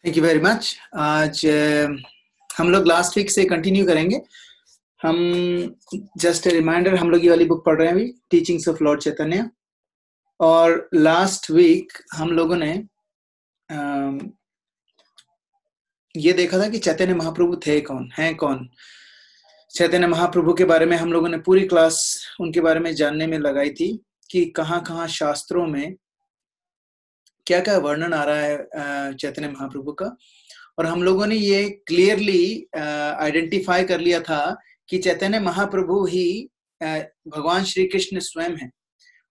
Thank you very much. आज हम लोग लास्ट वीक से कंटिन्यू करेंगे। हम जस्ट रिमाइंडर, हम लोग ये वाली बुक पढ़ रहे हैं अभी, टीचिंग्स ऑफ लॉर्ड चैतन्य। और लास्ट वीक हम लोगों ने ये देखा था कि चैतन्य महाप्रभु थे कौन, हैं कौन। चैतन्य महाप्रभु के बारे में हम लोगों ने पूरी क्लास उनके बारे में जानने में लगाई थी कि कहाँ कहाँ शास्त्रों में क्या क्या वर्णन आ रहा है चैतन्य महाप्रभु का। और हम लोगों ने ये क्लियरली आइडेंटिफाई कर लिया था कि चैतन्य महाप्रभु ही भगवान श्री कृष्ण स्वयं हैं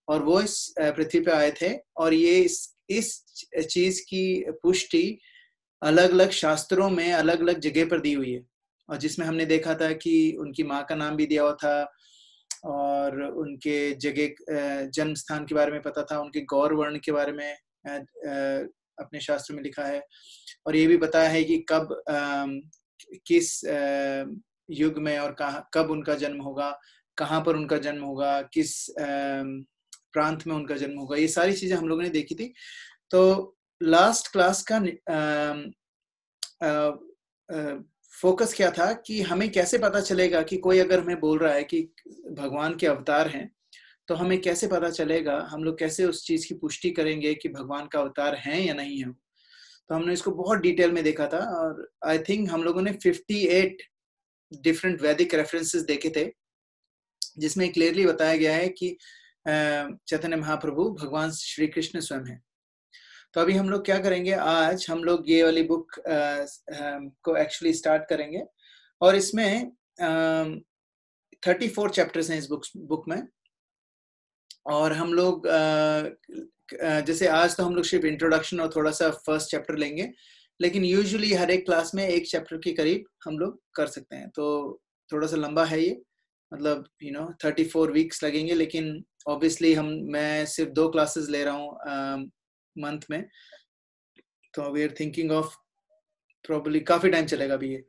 और वो इस पृथ्वी पे आए थे। और ये इस चीज की पुष्टि अलग अलग शास्त्रों में अलग अलग जगह पर दी हुई है। और जिसमें हमने देखा था कि उनकी माँ का नाम भी दिया हुआ था और उनके जगह जन्म स्थान के बारे में पता था, उनके गौर वर्ण के बारे में अपने शास्त्र में लिखा है। और ये भी बताया है कि कब किस युग में और कब उनका जन्म होगा, कहाँ पर उनका जन्म होगा, किस प्रांत में उनका जन्म होगा। ये सारी चीजें हम लोगों ने देखी थी। तो लास्ट क्लास का फोकस क्या था कि हमें कैसे पता चलेगा कि कोई अगर हमें बोल रहा है कि भगवान के अवतार हैं, तो हमें कैसे पता चलेगा, हम लोग कैसे उस चीज की पुष्टि करेंगे कि भगवान का अवतार है या नहीं है। तो हमने इसको बहुत डिटेल में देखा था और आई थिंक हम लोगों ने 58 डिफरेंट वैदिक रेफरेंसेस देखे थे, जिसमें क्लियरली बताया गया है कि चैतन्य महाप्रभु भगवान श्री कृष्ण स्वयं है। तो अभी हम लोग क्या करेंगे, आज हम लोग ये वाली बुक को एक्चुअली स्टार्ट करेंगे। और इसमें 34 चैप्टर्स हैं इस बुक में। और हम लोग जैसे आज तो हम लोग सिर्फ इंट्रोडक्शन और थोड़ा सा फर्स्ट चैप्टर लेंगे, लेकिन यूजुअली हर एक क्लास में एक चैप्टर के करीब हम लोग कर सकते हैं। तो थोड़ा सा लंबा है ये, मतलब 34 वीक्स लगेंगे, लेकिन ऑब्वियसली मैं सिर्फ 2 क्लासेस ले रहा हूँ मंथ में। तो we are thinking of probably काफी टाइम चलेगा अभी ये,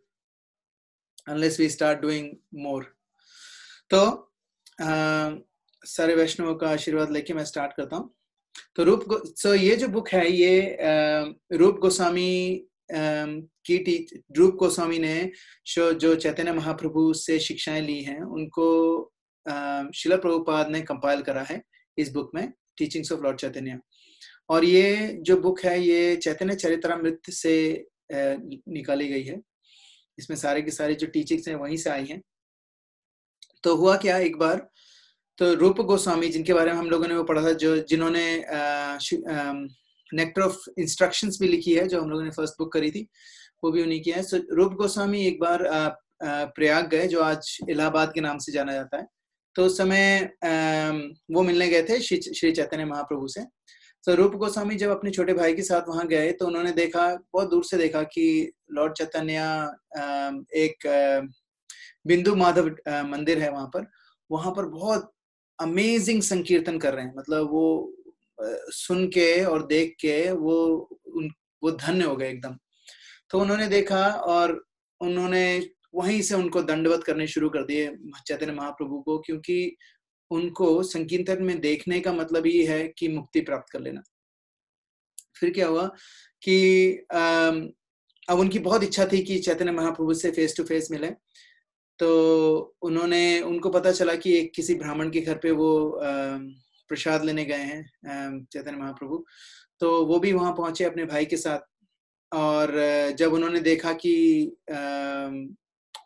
unless we start doing more. तो सारे वैष्णवों का आशीर्वाद लेके मैं स्टार्ट करता हूँ। तो ये जो बुक है ये रूप गोस्वामी रूप गोस्वामी ने जो चैतन्य महाप्रभु से शिक्षाएं ली हैं उनको शिला प्रभुपाद ने कंपाइल करा है इस बुक में, टीचिंग्स ऑफ लॉर्ड चैतन्य। और ये जो बुक है ये चैतन्य चरितामृत से निकाली गई है। इसमें सारे के सारे जो टीचिंग्स हैं वहीं से आई हैं। तो हुआ क्या, एक बार तो रूप गोस्वामी जिनके बारे में हम लोगों ने वो पढ़ा था, जिन्होंने नेक्टर ऑफ इंस्ट्रक्शंस भी लिखी है, जो हम लोगों ने फर्स्ट बुक करी थी, वो भी उन्हीं की है। रूप गोस्वामी एक बार प्रयाग गए, जो आज इलाहाबाद के नाम से जाना जाता है। तो उस समय वो मिलने गए थे श्री चैतन्य महाप्रभु से। तो रूप गोस्वामी जब अपने छोटे भाई के साथ वहां गए तो उन्होंने देखा, बहुत दूर से देखा कि लॉर्ड चैतन्य एक बिंदु माधव मंदिर है वहां पर बहुत अमेजिंग संकीर्तन कर रहे हैं। मतलब वो सुन के और देख के वो धन्य हो गए एकदम। तो उन्होंने देखा और उन्होंने वहीं से उनको दंडवत करने शुरू कर दिए चैतन्य महाप्रभु को, क्योंकि उनको संकीर्तन में देखने का मतलब ये है कि मुक्ति प्राप्त कर लेना। फिर क्या हुआ कि अब उनकी बहुत इच्छा थी कि चैतन्य महाप्रभु से फेस टू फेस मिले। तो उनको पता चला कि एक किसी ब्राह्मण के घर पे वो प्रसाद लेने गए हैं चैतन्य महाप्रभु। तो वो भी वहां पहुंचे अपने भाई के साथ। और जब उन्होंने देखा कि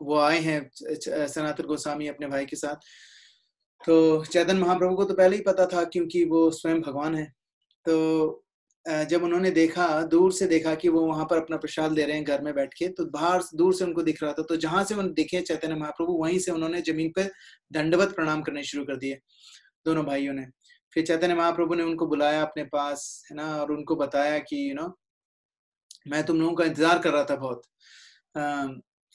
वो आए हैं सनातन गोस्वामी अपने भाई के साथ, तो चैतन्य महाप्रभु को तो पहले ही पता था क्योंकि वो स्वयं भगवान है। तो जब उन्होंने देखा, दूर से देखा कि वो वहां पर अपना प्रसाद ले रहे हैं घर में बैठ के, तो बाहर दूर से उनको दिख रहा था। तो जहां से उन्हें दिखे चैतन्य महाप्रभु, वहीं से उन्होंने जमीन पर दंडवत प्रणाम करने शुरू कर दिए दोनों भाइयों ने। फिर चैतन्य महाप्रभु ने उनको बुलाया अपने पास, है ना, और उनको बताया कि मैं तुम लोगों का इंतजार कर रहा था बहुत।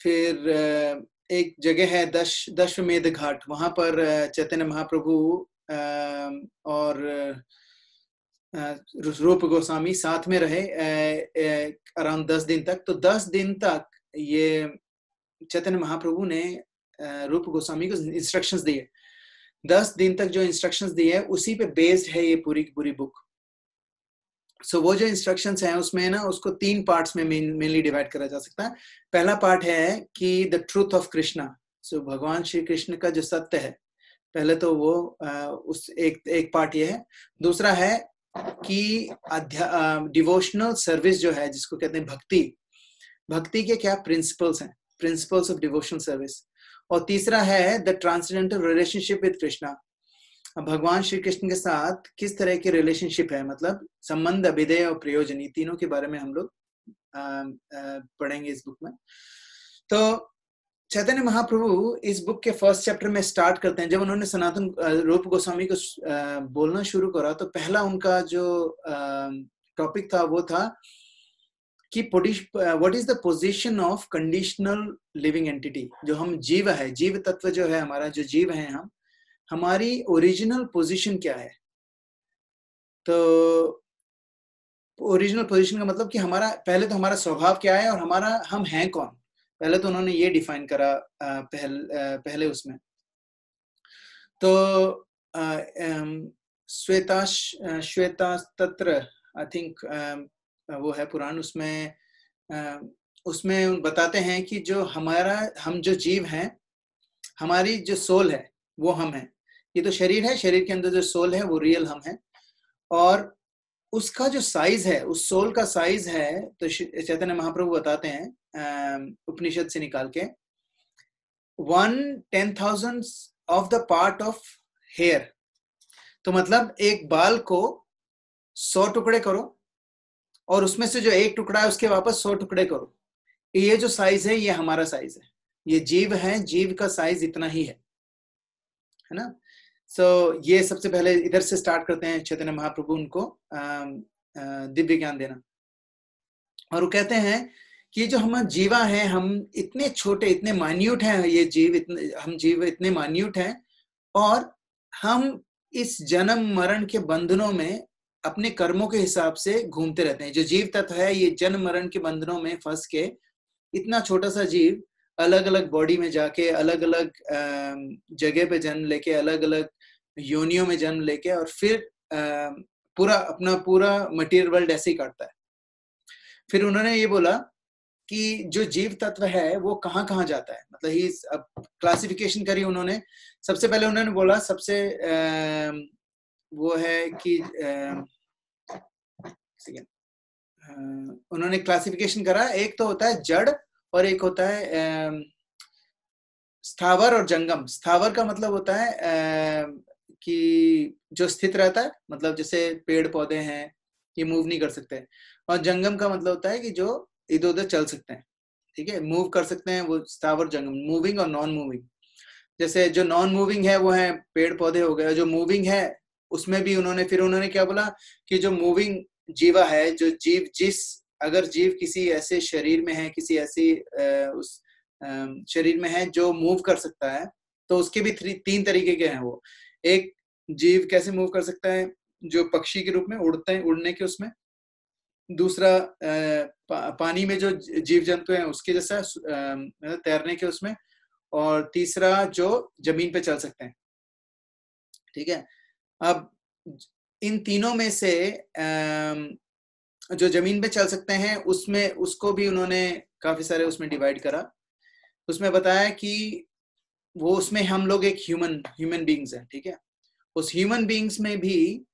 फिर एक जगह है दशमेध घाट, वहां पर चैतन्य महाप्रभु और रूप गोस्वामी साथ में रहे अराउंड 10 दिन तक। तो 10 दिन तक ये चैतन्य महाप्रभु ने रूप गोस्वामी को इंस्ट्रक्शंस दिए। 10 दिन तक जो इंस्ट्रक्शंस दिए उसी पे बेस्ड है ये पूरी की पूरी बुक। वो जो इंस्ट्रक्शंस हैं उसमें ना उसको 3 पार्ट्स में मेनली डिवाइड करा जा सकता है। पहला पार्ट है कि द ट्रूथ ऑफ कृष्णा, भगवान श्री कृष्ण का जो सत्य है, पहले तो वो उस एक पार्ट ये है। दूसरा है कि डिवोशनल सर्विस जो है, जिसको कहते हैं भक्ति के क्या प्रिंसिपल्स हैं, प्रिंसिपल्स ऑफ डिवोशनल सर्विस। और तीसरा है the transcendental relationship with Krishna, भगवान श्री कृष्ण के साथ किस तरह की रिलेशनशिप है, मतलब संबंध, अभिधेय और प्रयोजन, तीनों के बारे में हम लोग पढ़ेंगे इस बुक में। तो चैतन्य महाप्रभु इस बुक के फर्स्ट चैप्टर में स्टार्ट करते हैं। जब उन्होंने सनातन रूप गोस्वामी को बोलना शुरू करा तो पहला उनका जो टॉपिक था वो था कि what is the position of conditional living entity. जो हम जीव है, जीव तत्व जो है हमारा, जो जीव है हम, हमारी ओरिजिनल पोजीशन क्या है। तो ओरिजिनल पोजीशन का मतलब कि हमारा पहले तो हमारा स्वभाव क्या है और हम हैं कौन, पहले तो उन्होंने ये डिफाइन करा पहले उसमें। तो श्वेता तत्र आई थिंक वो है पुराण, उसमें बताते हैं कि जो हम जो जीव हैं, हमारी जो सोल है वो हम हैं। ये तो शरीर है, शरीर के अंदर जो सोल है वो रियल हम है। और उसका जो साइज है, उस सोल का साइज है, तो चैतन्य महाप्रभु बताते हैं उपनिषद से निकाल के, 1/10,000 of the part of hair. तो मतलब एक बाल को 100 टुकड़े करो और उसमें से जो एक टुकड़ा है उसके वापस 100 टुकड़े करो। ये जो साइज है ये हमारा साइज है, ये जीव है, जीव का साइज इतना ही है ना। ये सबसे पहले इधर से स्टार्ट करते हैं चैतन्य महाप्रभु उनको दिव्य ज्ञान देना। और वो कहते हैं कि जो हम जीवा हैं, हम इतने छोटे, इतने मान्यूट हैं, ये जीव हम जीव इतने मान्यूट हैं, और हम इस जन्म मरण के बंधनों में अपने कर्मों के हिसाब से घूमते रहते हैं। जो जीव तत्व है ये जन्म मरण के बंधनों में फंस के, इतना छोटा सा जीव अलग अलग बॉडी में जाके, अलग अलग जगह पे जन्म लेके, अलग अलग योनियों में जन्म लेके, और फिर अपना पूरा मटेरियल वर्ल्ड ऐसे ही काटता है। फिर उन्होंने ये बोला कि जो जीव तत्व है वो कहाँ कहाँ जाता है, मतलब ही अब क्लासिफिकेशन करी उन्होंने। सबसे पहले उन्होंने बोला, सबसे वो है कि उन्होंने क्लासिफिकेशन करा, एक तो होता है जड़ और एक होता है स्थावर और जंगम। स्थावर का मतलब होता है कि जो स्थित रहता है, मतलब जैसे पेड़ पौधे हैं, ये मूव नहीं कर सकते। और जंगम का मतलब होता है कि जो इधर उधर चल सकते हैं, ठीक है, मूव कर सकते हैं, वो स्थावर जंगम, मूविंग और नॉन मूविंग। जैसे जो नॉन मूविंग है वो है पेड़ पौधे हो गए, जो मूविंग है उसमें भी उन्होंने क्या बोला कि जो मूविंग जीवा है, जो जीव अगर जीव किसी ऐसे शरीर में है, किसी ऐसी उस शरीर में है जो मूव कर सकता है, तो उसके भी 3 तरीके के हैं वो। एक जीव कैसे मूव कर सकता है, जो पक्षी के रूप में उड़ते हैं, उड़ने के उसमें। दूसरा पानी में जो जीव जंतु हैं उसके जैसा तैरने के उसमें। और तीसरा जो जमीन पे चल सकते हैं, ठीक है। अब इन तीनों में से जो जमीन पे चल सकते हैं उसमें, उसको भी उन्होंने काफी सारे उसमें डिवाइड करा। उसमें बताया कि वो उसमें हम लोग एक ह्यूमन बीइंग्स हैं, ठीक है। उस ह्यूमन बीइंग्स में भी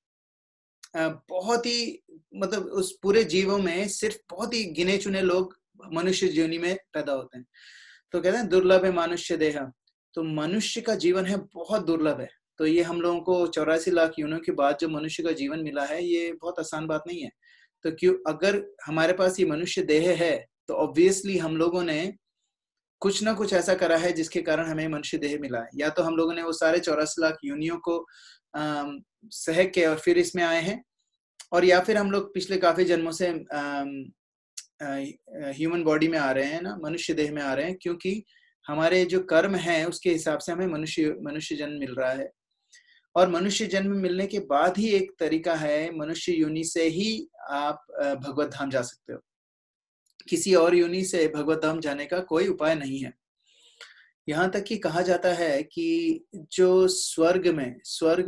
बहुत ही, मतलब उस पूरे जीवों में सिर्फ बहुत ही गिने चुने लोग मनुष्य योनि में पैदा होते हैं। तो कहते हैं दुर्लभ है मनुष्य देह, तो मनुष्य का जीवन है बहुत दुर्लभ है। तो ये हम लोगों को 84 लाख योनियों के बाद जो मनुष्य का जीवन मिला है, ये बहुत आसान बात नहीं है। तो क्यों, अगर हमारे पास ये मनुष्य देह है तो ऑब्वियसली हम लोगों ने कुछ ना कुछ ऐसा करा है जिसके कारण हमें मनुष्य देह मिला है। या तो हम लोगों ने वो सारे 84 लाख योनियों को सह के और फिर इसमें आए हैं, और या फिर हम लोग पिछले काफी जन्मों से ह्यूमन बॉडी में आ रहे हैं ना, मनुष्य देह में आ रहे हैं, क्योंकि हमारे जो कर्म है उसके हिसाब से हमें मनुष्य जन्म मिल रहा है। और मनुष्य जन्म मिलने के बाद ही एक तरीका है, मनुष्य योनि से ही आप भगवत धाम जा सकते हो। किसी और योनि से भगवत धाम जाने का कोई उपाय नहीं है। यहाँ तक कि कहा जाता है कि जो स्वर्ग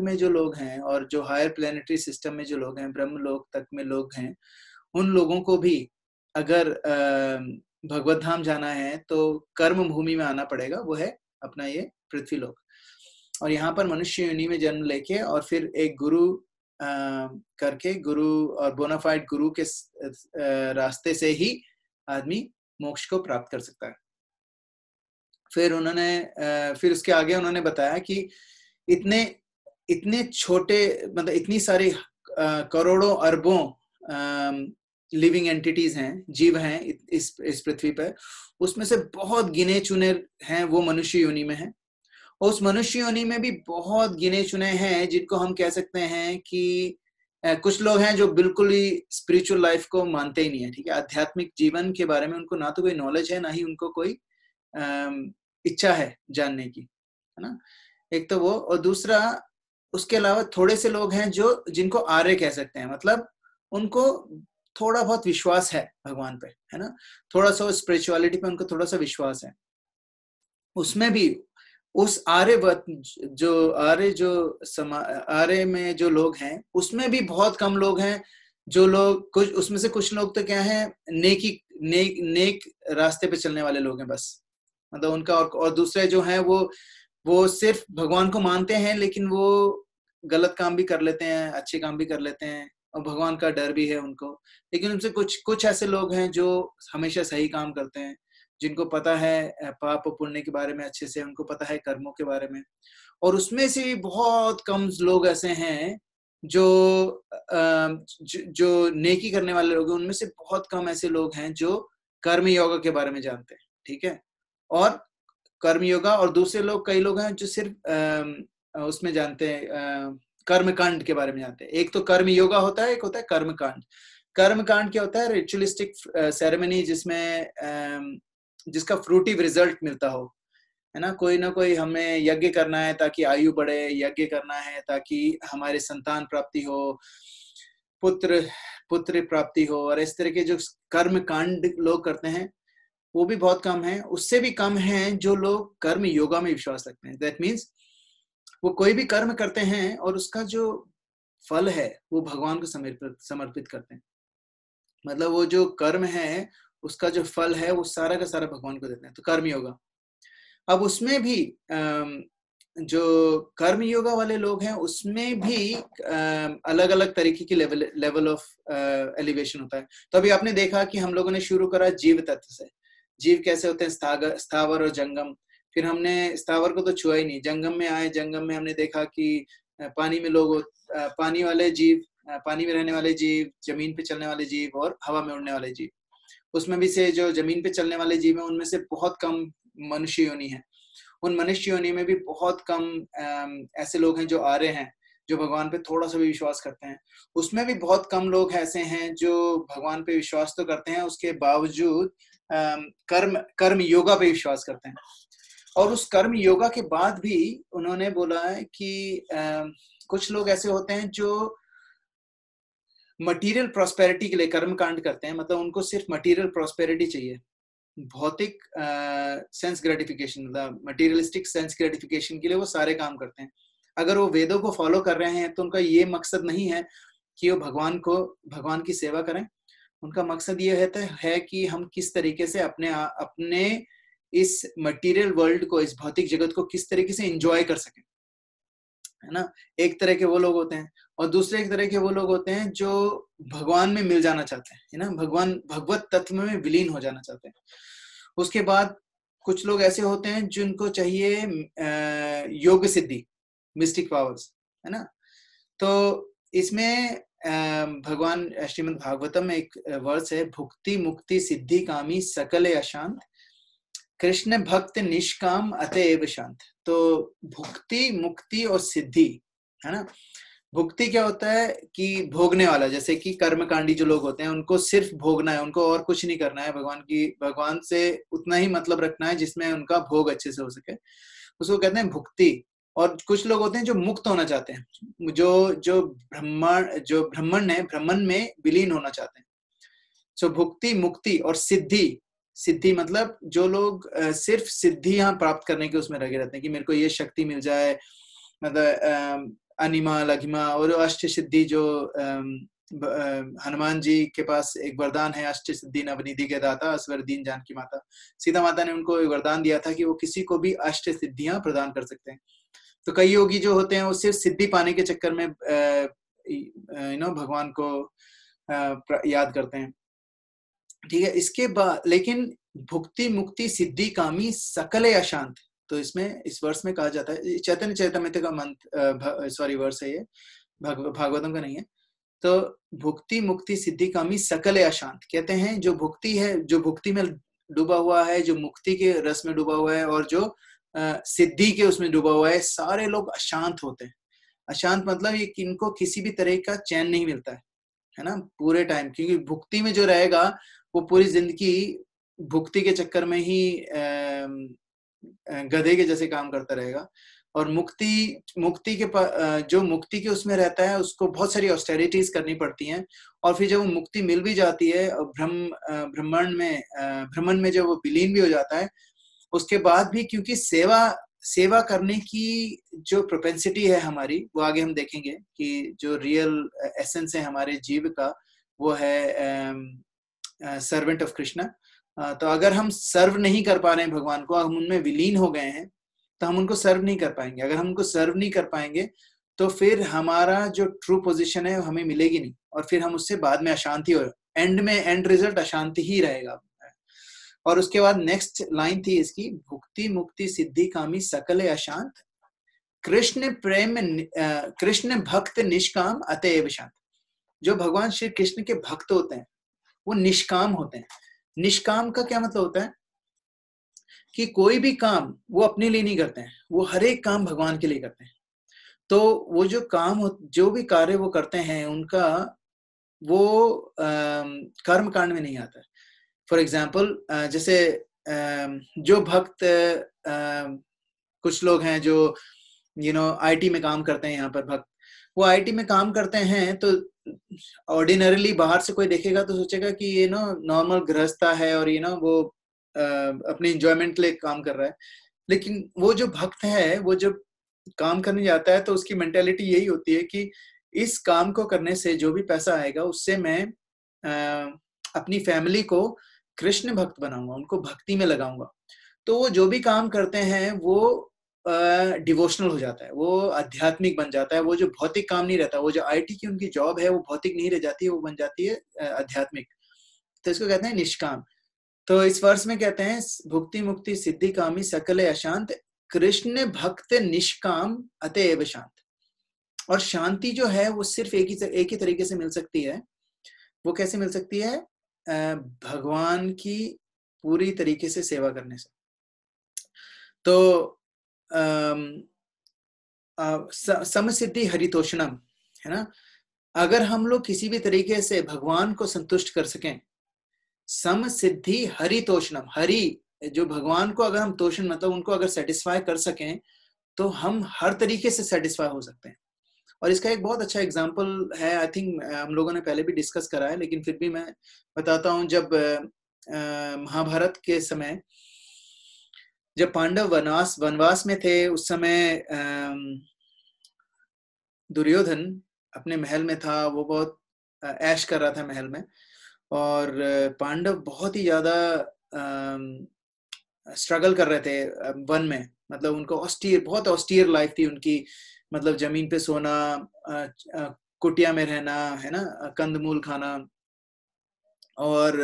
में जो लोग हैं और जो हायर प्लेनेटरी सिस्टम में जो लोग हैं, ब्रह्म लोक तक में लोग हैं, उन लोगों को भी अगर भगवत धाम जाना है तो कर्म भूमि में आना पड़ेगा, वो है अपना ये पृथ्वी लोक। और यहाँ पर मनुष्य योनि में जन्म लेके और फिर एक गुरु करके, गुरु और बोनाफाइड गुरु के रास्ते से ही आदमी मोक्ष को प्राप्त कर सकता है। फिर उसके आगे उन्होंने बताया कि इतने छोटे, मतलब इतनी सारी करोड़ों अरबों लिविंग एंटिटीज हैं, जीव हैं इस पृथ्वी पर, उसमें से बहुत गिने चुने हैं वो मनुष्य योनि में हैं। और उस मनुष्य योनि में भी बहुत गिने चुने हैं जिनको हम कह सकते हैं कि कुछ लोग हैं जो बिल्कुल ही स्पिरिचुअल लाइफ को मानते ही नहीं है, ठीक है, आध्यात्मिक जीवन के बारे में उनको ना तो कोई नॉलेज है, ना ही उनको कोई इच्छा है जानने की, है ना। एक तो वो, और दूसरा उसके अलावा थोड़े से लोग हैं जो जिनको आर्य कह सकते हैं, मतलब उनको थोड़ा बहुत विश्वास है भगवान पे, है ना, थोड़ा सा स्पिरिचुअलिटी पे उनको थोड़ा सा विश्वास है। उसमें भी उस आर्य में जो लोग हैं उसमें भी बहुत कम लोग हैं जो लोग, कुछ उसमें से कुछ लोग तो क्या है, नेक रास्ते पे चलने वाले लोग हैं बस, मतलब उनका, और दूसरे जो हैं वो सिर्फ भगवान को मानते हैं लेकिन वो गलत काम भी कर लेते हैं, अच्छे काम भी कर लेते हैं, और भगवान का डर भी है उनको। लेकिन उनसे कुछ ऐसे लोग हैं जो हमेशा सही काम करते हैं, जिनको पता है पाप और पुण्य के बारे में अच्छे से, उनको पता है कर्मों के बारे में। और उसमें से भी बहुत कम लोग ऐसे हैं जो नेकी करने वाले लोग हैं, उनमें से बहुत कम ऐसे लोग हैं जो कर्म योगा के बारे में जानते हैं, ठीक है। और कर्म योगा, और दूसरे लोग, कई लोग हैं जो सिर्फ उसमें जानते हैं, कर्म कांड के बारे में जानते हैं। एक तो कर्म योगा होता है, एक होता है कर्म कांड। कर्म कांड क्या होता है? रिचुअलिस्टिक सेरेमनी जिसमें जिसका फ्रूटिव रिजल्ट मिलता हो, है ना। कोई ना कोई हमें यज्ञ करना है ताकि आयु बढ़े, यज्ञ करना है ताकि हमारे संतान प्राप्ति हो, पुत्र प्राप्ति हो, और इस तरह के जो कर्म कांड लोग करते हैं वो भी बहुत कम है। उससे भी कम है जो लोग कर्म योगा में विश्वास रखते हैं। दैट मीन्स वो कोई भी कर्म करते हैं और उसका जो फल है वो भगवान को समर्पित करते हैं। मतलब वो जो कर्म है उसका जो फल है वो सारा का सारा भगवान को देते हैं, तो कर्म योगा। अब उसमें भी जो कर्म योगा वाले लोग हैं उसमें भी अलग अलग तरीके की लेवल ऑफ एलिवेशन होता है। तो अभी आपने देखा कि हम लोगों ने शुरू करा जीव तत्व से। जीव कैसे होते हैं? स्थावर और जंगम। फिर हमने स्थावर को तो छुआ ही नहीं, जंगम में आए। जंगम में हमने देखा कि पानी में लोग, पानी वाले जीव, पानी में रहने वाले जीव, जमीन पे चलने वाले जीव और हवा में उड़ने वाले जीव। उसमें भी से जो जमीन पे चलने वाले जीव हैं उनमें से बहुत कम मनुष्य योनि है। उन मनुष्य योनि में भी बहुत कम ऐसे लोग हैं जो आर्य हैं, जो भगवान पे थोड़ा सा भी विश्वास करते हैं। उसमें भी बहुत कम लोग ऐसे हैं जो भगवान पे विश्वास तो करते हैं, उसके बावजूद कर्म योगा पे विश्वास करते हैं। और उस कर्म योगा के बाद भी उन्होंने बोला है कि कुछ लोग ऐसे होते हैं जो मटेरियल प्रॉस्पेरिटी के लिए कर्म कांड करते हैं। मतलब उनको सिर्फ मटेरियल प्रॉस्पेरिटी चाहिए, भौतिक सेंस ग्रेटिफिकेशन, मतलब मटेरियलिस्टिक सेंस ग्रेटिफिकेशन के लिए वो सारे काम करते हैं। अगर वो वेदों को फॉलो कर रहे हैं तो उनका ये मकसद नहीं है कि वो भगवान की सेवा करें। उनका मकसद ये है कि हम किस तरीके से अपने इस मटेरियल वर्ल्ड को, इस भौतिक जगत को किस तरीके से एंजॉय कर सकें, है ना। एक तरह के वो लोग होते हैं, और दूसरे एक तरह के वो लोग होते हैं जो भगवान में मिल जाना चाहते हैं, है ना, भगवत तत्व में विलीन हो जाना चाहते हैं। उसके बाद कुछ लोग ऐसे होते हैं जिनको चाहिए योग सिद्धि, मिस्टिक पावर्स, है ना। तो इसमें भगवान श्रीमद् भागवतम में एक वर्स है, भुक्ति मुक्ति सिद्धि कामी सकले अशांत, कृष्ण भक्त निष्काम अतएव शांत। तो भुक्ति मुक्ति और सिद्धि, है ना। भुक्ति क्या होता है कि भोगने वाला, जैसे कि कर्मकांडी जो लोग होते हैं उनको सिर्फ भोगना है, उनको और कुछ नहीं करना है, भगवान से उतना ही मतलब रखना है जिसमें उनका भोग अच्छे से हो सके, उसको कहते हैं भुक्ति। और कुछ लोग होते हैं जो मुक्त होना चाहते हैं, जो ब्रह्मण में विलीन होना चाहते हैं। सो भुक्ति मुक्ति और सिद्धि, सिद्धि मतलब जो लोग सिर्फ सिद्धियां प्राप्त करने के उसमें लगे रहते हैं कि मेरे को ये शक्ति मिल जाए, मतलब अनिमा लघिमा और अष्ट सिद्धि जो हनुमान जी के पास एक वरदान है, अष्ट सिद्धि नवनिधि के दाता असवर दीन जानकी माता। सीता माता ने उनको एक वरदान दिया था कि वो किसी को भी अष्ट सिद्धियां प्रदान कर सकते हैं। तो कई योगी जो होते हैं वो सिर्फ सिद्धि पाने के चक्कर में भगवान को याद करते हैं, ठीक है। इसके बाद लेकिन भुक्ति मुक्ति सिद्धि कामी सकले अशांत, तो इसमें इस वर्ष में कहा जाता है, चैतन्य चैतन्य का मंत्र सॉरी वर्ष है ये, भागवतम का नहीं है। तो भुक्ति मुक्ति सिद्धि कामी सकले अशांत कहते हैं, जो भुक्ति है, जो भुक्ति में डूबा हुआ है, जो मुक्ति के रस में डूबा हुआ है और जो सिद्धि के उसमें डूबा हुआ है, सारे लोग अशांत होते हैं। अशांत मतलब ये कि इनको किसी भी तरह का चैन नहीं मिलता है ना, पूरे टाइम। क्योंकि भुक्ति में जो रहेगा वो पूरी जिंदगी भुक्ति के चक्कर में ही गधे के जैसे काम करता रहेगा। और मुक्ति के जो मुक्ति के उसमें रहता है उसको बहुत सारी ऑस्टेरिटीज करनी पड़ती हैं, और फिर जब वो मुक्ति मिल भी जाती है ब्रह्मन में जब वो विलीन भी हो जाता है, उसके बाद भी क्योंकि सेवा करने की जो प्रोपेंसिटी है हमारी, वो आगे हम देखेंगे कि जो रियल एसेंस है हमारे जीव का वो है सर्वेंट ऑफ कृष्णा। तो अगर हम सर्व नहीं कर पा रहे हैं भगवान को, हम उनमें विलीन हो गए हैं, तो हम उनको सर्व नहीं कर पाएंगे। अगर हम उनको सर्व नहीं कर पाएंगे तो फिर हमारा जो ट्रू पोजीशन है हमें मिलेगी नहीं, और फिर हम उससे बाद में अशांति हो, एंड रिजल्ट अशांति ही रहेगा। और उसके बाद नेक्स्ट लाइन थी इसकी, भुक्ति मुक्ति सिद्धि कामी सकले अशांत कृष्ण प्रेम कृष्ण भक्त निष्काम अतएव शांत। जो भगवान श्री कृष्ण के भक्त होते हैं वो निष्काम होते हैं। निष्काम का क्या मतलब होता है कि कोई भी काम वो अपने लिए नहीं करते हैं, वो हर एक काम भगवान के लिए करते हैं। तो वो जो काम जो भी कार्य वो करते हैं उनका वो कर्म कांड में नहीं आता है। फॉर एग्जाम्पल जैसे जो भक्त कुछ लोग हैं जो आईटी में काम करते हैं, यहाँ पर भक्त वो आईटी में काम करते हैं, तो ऑर्डिनरीली बाहर से कोई देखेगा तो सोचेगा कि ये नॉर्मल गृहस्था है और वो अपने एंजॉयमेंट के लिए काम कर रहा है। लेकिन वो जो भक्त है वो जब काम करने जाता है तो उसकी मेंटेलिटी यही होती है कि इस काम को करने से जो भी पैसा आएगा उससे मैं अपनी फैमिली को कृष्ण भक्त बनाऊंगा, उनको भक्ति में लगाऊंगा। तो वो जो भी काम करते हैं वो डिवोशनल हो जाता है, वो आध्यात्मिक बन जाता है। वो जो भौतिक काम नहीं रहता, वो जो आईटी की उनकी जॉब है वो भौतिक नहीं रह जाती है, वो बन जाती है आध्यात्मिक। तो इसको कहते हैं निष्काम। तो इस वर्ष में कहते हैं भुक्ति मुक्ति सिद्धि कामी सकले अशांत कृष्ण भक्त निष्काम अतएव शांत। और शांति जो है वो सिर्फ एक ही तरीके से मिल सकती है। वो कैसे मिल सकती है? भगवान की पूरी तरीके से सेवा करने से। तो समसिद्धि हरितोषणम है ना, अगर हम लोग किसी भी तरीके से भगवान को संतुष्ट कर सकें, समसिद्धि हरितोषणम, हरि जो भगवान को अगर हम तोषण मतलब उनको अगर सेटिस्फाई कर सकें तो हम हर तरीके से सेटिस्फाई हो सकते हैं। और इसका एक बहुत अच्छा एग्जाम्पल है, आई थिंक हम लोगों ने पहले भी डिस्कस करा है, लेकिन फिर भी मैं बताता हूँ। जब महाभारत के समय जब पांडव वनवास में थे, उस समय दुर्योधन अपने महल में था, वो बहुत ऐश कर रहा था महल में, और पांडव बहुत ही ज्यादा स्ट्रगल कर रहे थे वन में। मतलब उनको बहुत ऑस्टियर लाइफ थी उनकी, मतलब जमीन पे सोना, कुटिया में रहना है ना, कंदमूल खाना, और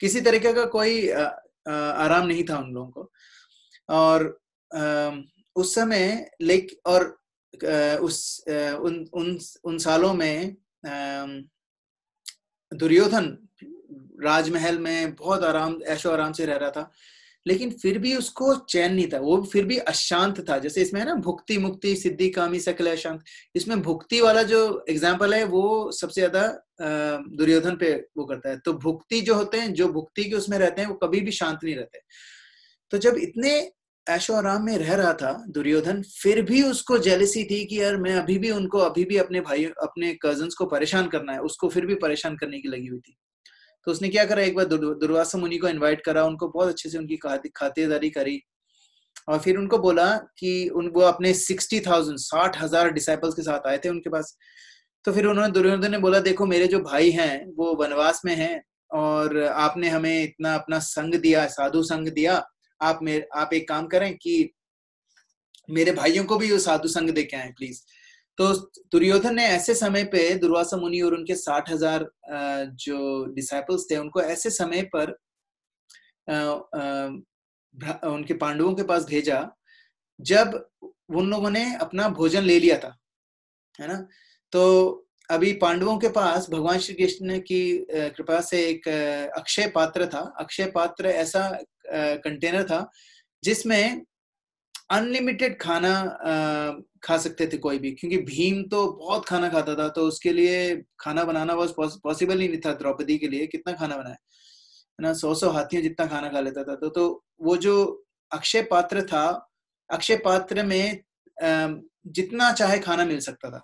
किसी तरीके का कोई आराम नहीं था उन लोगों को। और उस समय उन सालों में दुर्योधन राजमहल में बहुत ऐशो आराम से रह रहा था, लेकिन फिर भी उसको चैन नहीं था, वो फिर भी अशांत था। जैसे इसमें है ना भुक्ति मुक्ति सिद्धि कामी सकल अशांत, इसमें भुक्ति वाला जो एग्जाम्पल है वो सबसे ज्यादा दुर्योधन पे वो करता है। तो भुक्ति जो होते हैं, जो भुक्ति के उसमें रहते हैं, वो कभी भी शांत नहीं रहते। तो जब इतने ऐशो आराम में रह रहा था दुर्योधन, फिर भी उसको जेलसी थी कि यार मैं अभी भी अपने भाई अपने कजन्स को परेशान करना है, उसको फिर भी परेशान करने की लगी हुई थी। तो उसने क्या करा, एक बार दुर्वासा मुनि को इनवाइट करा, उनको बहुत अच्छे से उनकी खातिरदारी करी और फिर उनको बोला कि वो अपने 60,000 डिसाइपल्स के साथ आए थे उनके पास। तो फिर उन्होंने, दुर्योधन ने बोला, देखो मेरे जो भाई हैं वो वनवास में हैं और आपने हमें इतना अपना संग दिया, साधु संग दिया, आप एक काम करें कि मेरे भाइयों को भी वो साधु संग दे के आए प्लीज। तो दुर्योधन ने ऐसे समय पे दुर्वासा मुनि और उनके 60,000 जो डिसाइपल्स थे उनको ऐसे समय पर उनके पांडवों के पास भेजा जब उन लोगों ने अपना भोजन ले लिया था, है ना। तो अभी पांडवों के पास भगवान श्री कृष्ण की कृपा से एक अक्षय पात्र था। अक्षय पात्र ऐसा कंटेनर था जिसमें अनलिमिटेड खाना खा सकते थे कोई भी, क्योंकि भीम तो बहुत खाना खाता था, तो उसके लिए खाना बनाना बस पॉसिबल ही नहीं था। द्रौपदी के लिए कितना खाना बनाया, है ना, 100 हाथियों जितना खाना खा लेता था। तो वो जो अक्षय पात्र था, अक्षय पात्र में जितना चाहे खाना मिल सकता था,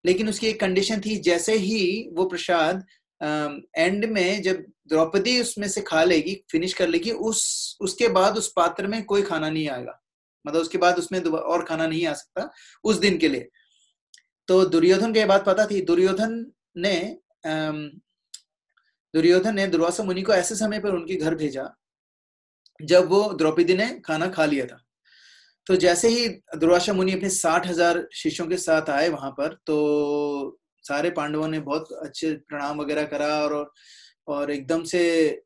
लेकिन उसकी एक कंडीशन थी, जैसे ही वो प्रसाद एंड में जब द्रौपदी उसमें से खा लेगी, फिनिश कर लेगी, उसके बाद उस पात्र में कोई खाना नहीं आएगा, मतलब उसके बाद उसमें और खाना नहीं आ सकता उस दिन के लिए। तो दुर्योधन को ये बात पता थी। दुर्योधन ने दुर्वासा मुनि को ऐसे समय पर उनके घर भेजा जब वो द्रौपदी ने खाना खा लिया था। तो जैसे ही दुर्वासा मुनि अपने 60,000 शिष्यों के साथ आए वहां पर, तो सारे पांडवों ने बहुत अच्छे प्रणाम वगैरह करा और एकदम से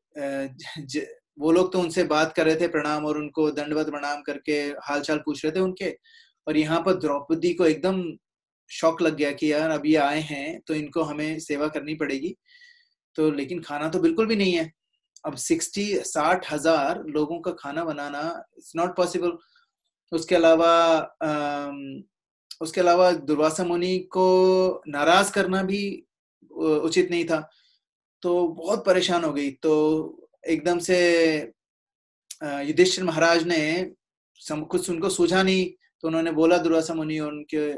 वो लोग तो उनसे बात कर रहे थे प्रणाम, और उनको दंडवत प्रणाम करके हालचाल पूछ रहे थे उनके। और यहाँ पर द्रौपदी को एकदम शौक लग गया कि यार अब ये आए हैं तो इनको हमें सेवा करनी पड़ेगी। तो लेकिन खाना तो बिल्कुल भी नहीं है। अब 60,000 लोगों का खाना बनाना इट्स नॉट पॉसिबल। उसके अलावा दुर्वासा मुनि को नाराज करना भी उचित नहीं था। तो बहुत परेशान हो गई। तो एकदम से युधिष्ठिर महाराज ने कुछ उनको सूझा नहीं, तो उन्होंने बोला दुर्वासा मुनि और उनके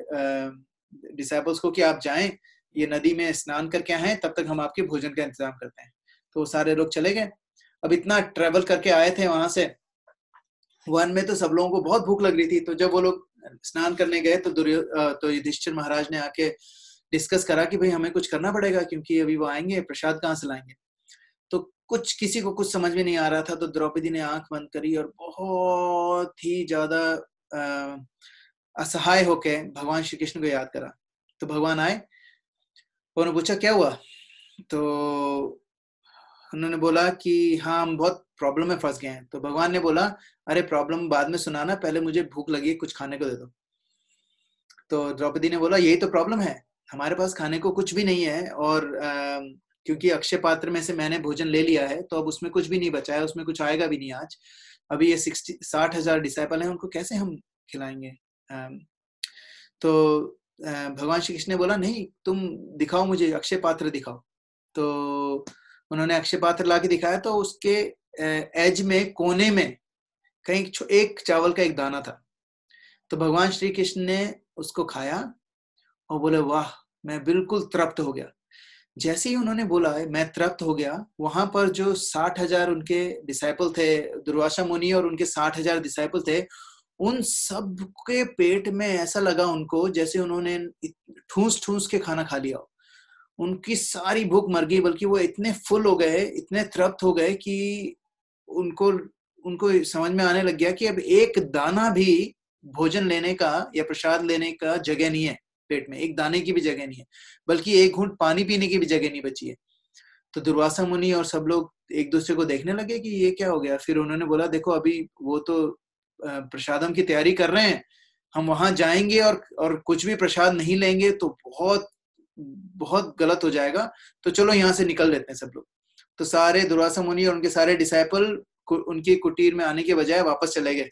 डिसाइपल्स को कि आप जाएं, ये नदी में स्नान करके आए, तब तक हम आपके भोजन का इंतजाम करते हैं। तो सारे लोग चले गए। अब इतना ट्रेवल करके आए थे वहां से, वन में तो सब लोगों को बहुत भूख लग रही थी। तो जब वो लोग स्नान करने गए तो युधिष्ठिर महाराज ने आके डिस्कस करा कि भाई हमें कुछ करना पड़ेगा, क्योंकि अभी वो आएंगे, प्रसाद कहाँ से लाएंगे। तो किसी को कुछ समझ में नहीं आ रहा था। तो द्रौपदी ने आंख बंद करी और बहुत ही ज्यादा असहाय होके भगवान श्री कृष्ण को याद करा। तो भगवान आए, उन्होंने पूछा क्या हुआ। तो उन्होंने बोला कि हाँ हम बहुत प्रॉब्लम में फंस गए हैं। तो भगवान ने बोला, अरे प्रॉब्लम बाद में सुनाना, पहले मुझे भूख लगी है, कुछ खाने को दे दो। तो द्रौपदी ने बोला यही तो प्रॉब्लम है, हमारे पास खाने को कुछ भी नहीं है, और क्योंकि अक्षय पात्र में से मैंने भोजन ले लिया है तो अब उसमें कुछ भी नहीं बचा है, उसमें कुछ आएगा भी नहीं आज। अभी ये 60,000 डिसाइपल हैं, उनको कैसे हम खिलाएंगे। तो भगवान श्री कृष्ण ने बोला नहीं, तुम दिखाओ मुझे, अक्षय पात्र दिखाओ। तो उन्होंने अक्षय पात्र ला के दिखाया। तो उसके एज में, कोने में कहीं एक चावल का एक दाना था। तो भगवान श्री कृष्ण ने उसको खाया और बोले वाह, मैं बिल्कुल तृप्त हो गया। जैसे ही उन्होंने बोला मैं तृप्त हो गया, वहां पर जो 60,000 उनके डिसाइपल थे, दुर्वासा मुनि और उनके 60,000 डिसाइपल थे, उन सब के पेट में ऐसा लगा उनको जैसे उन्होंने ठूस ठूस के खाना खा लिया। उनकी सारी भूख मर गई, बल्कि वो इतने फुल हो गए, इतने तृप्त हो गए कि उनको समझ में आने लग गया कि अब एक दाना भी भोजन लेने का या प्रसाद लेने का जगह नहीं है पेट में, एक दाने की भी जगह नहीं है, बल्कि एक घूंट पानी पीने की भी जगह नहीं बची है। तो दुर्वासा मुनि और सब लोग एक दूसरे को देखने लगे कि ये क्या हो गया। फिर उन्होंने बोला देखो अभी वो तो प्रसादम की तैयारी कर रहे हैं, हम वहां जाएंगे और कुछ भी प्रसाद नहीं लेंगे तो बहुत बहुत गलत हो जाएगा, तो चलो यहाँ से निकल लेते हैं सब लोग। तो सारे दुर्वासा मुनि और उनके सारे डिसाइपल उनकी कुटीर में आने के बजाय वापस चले गए।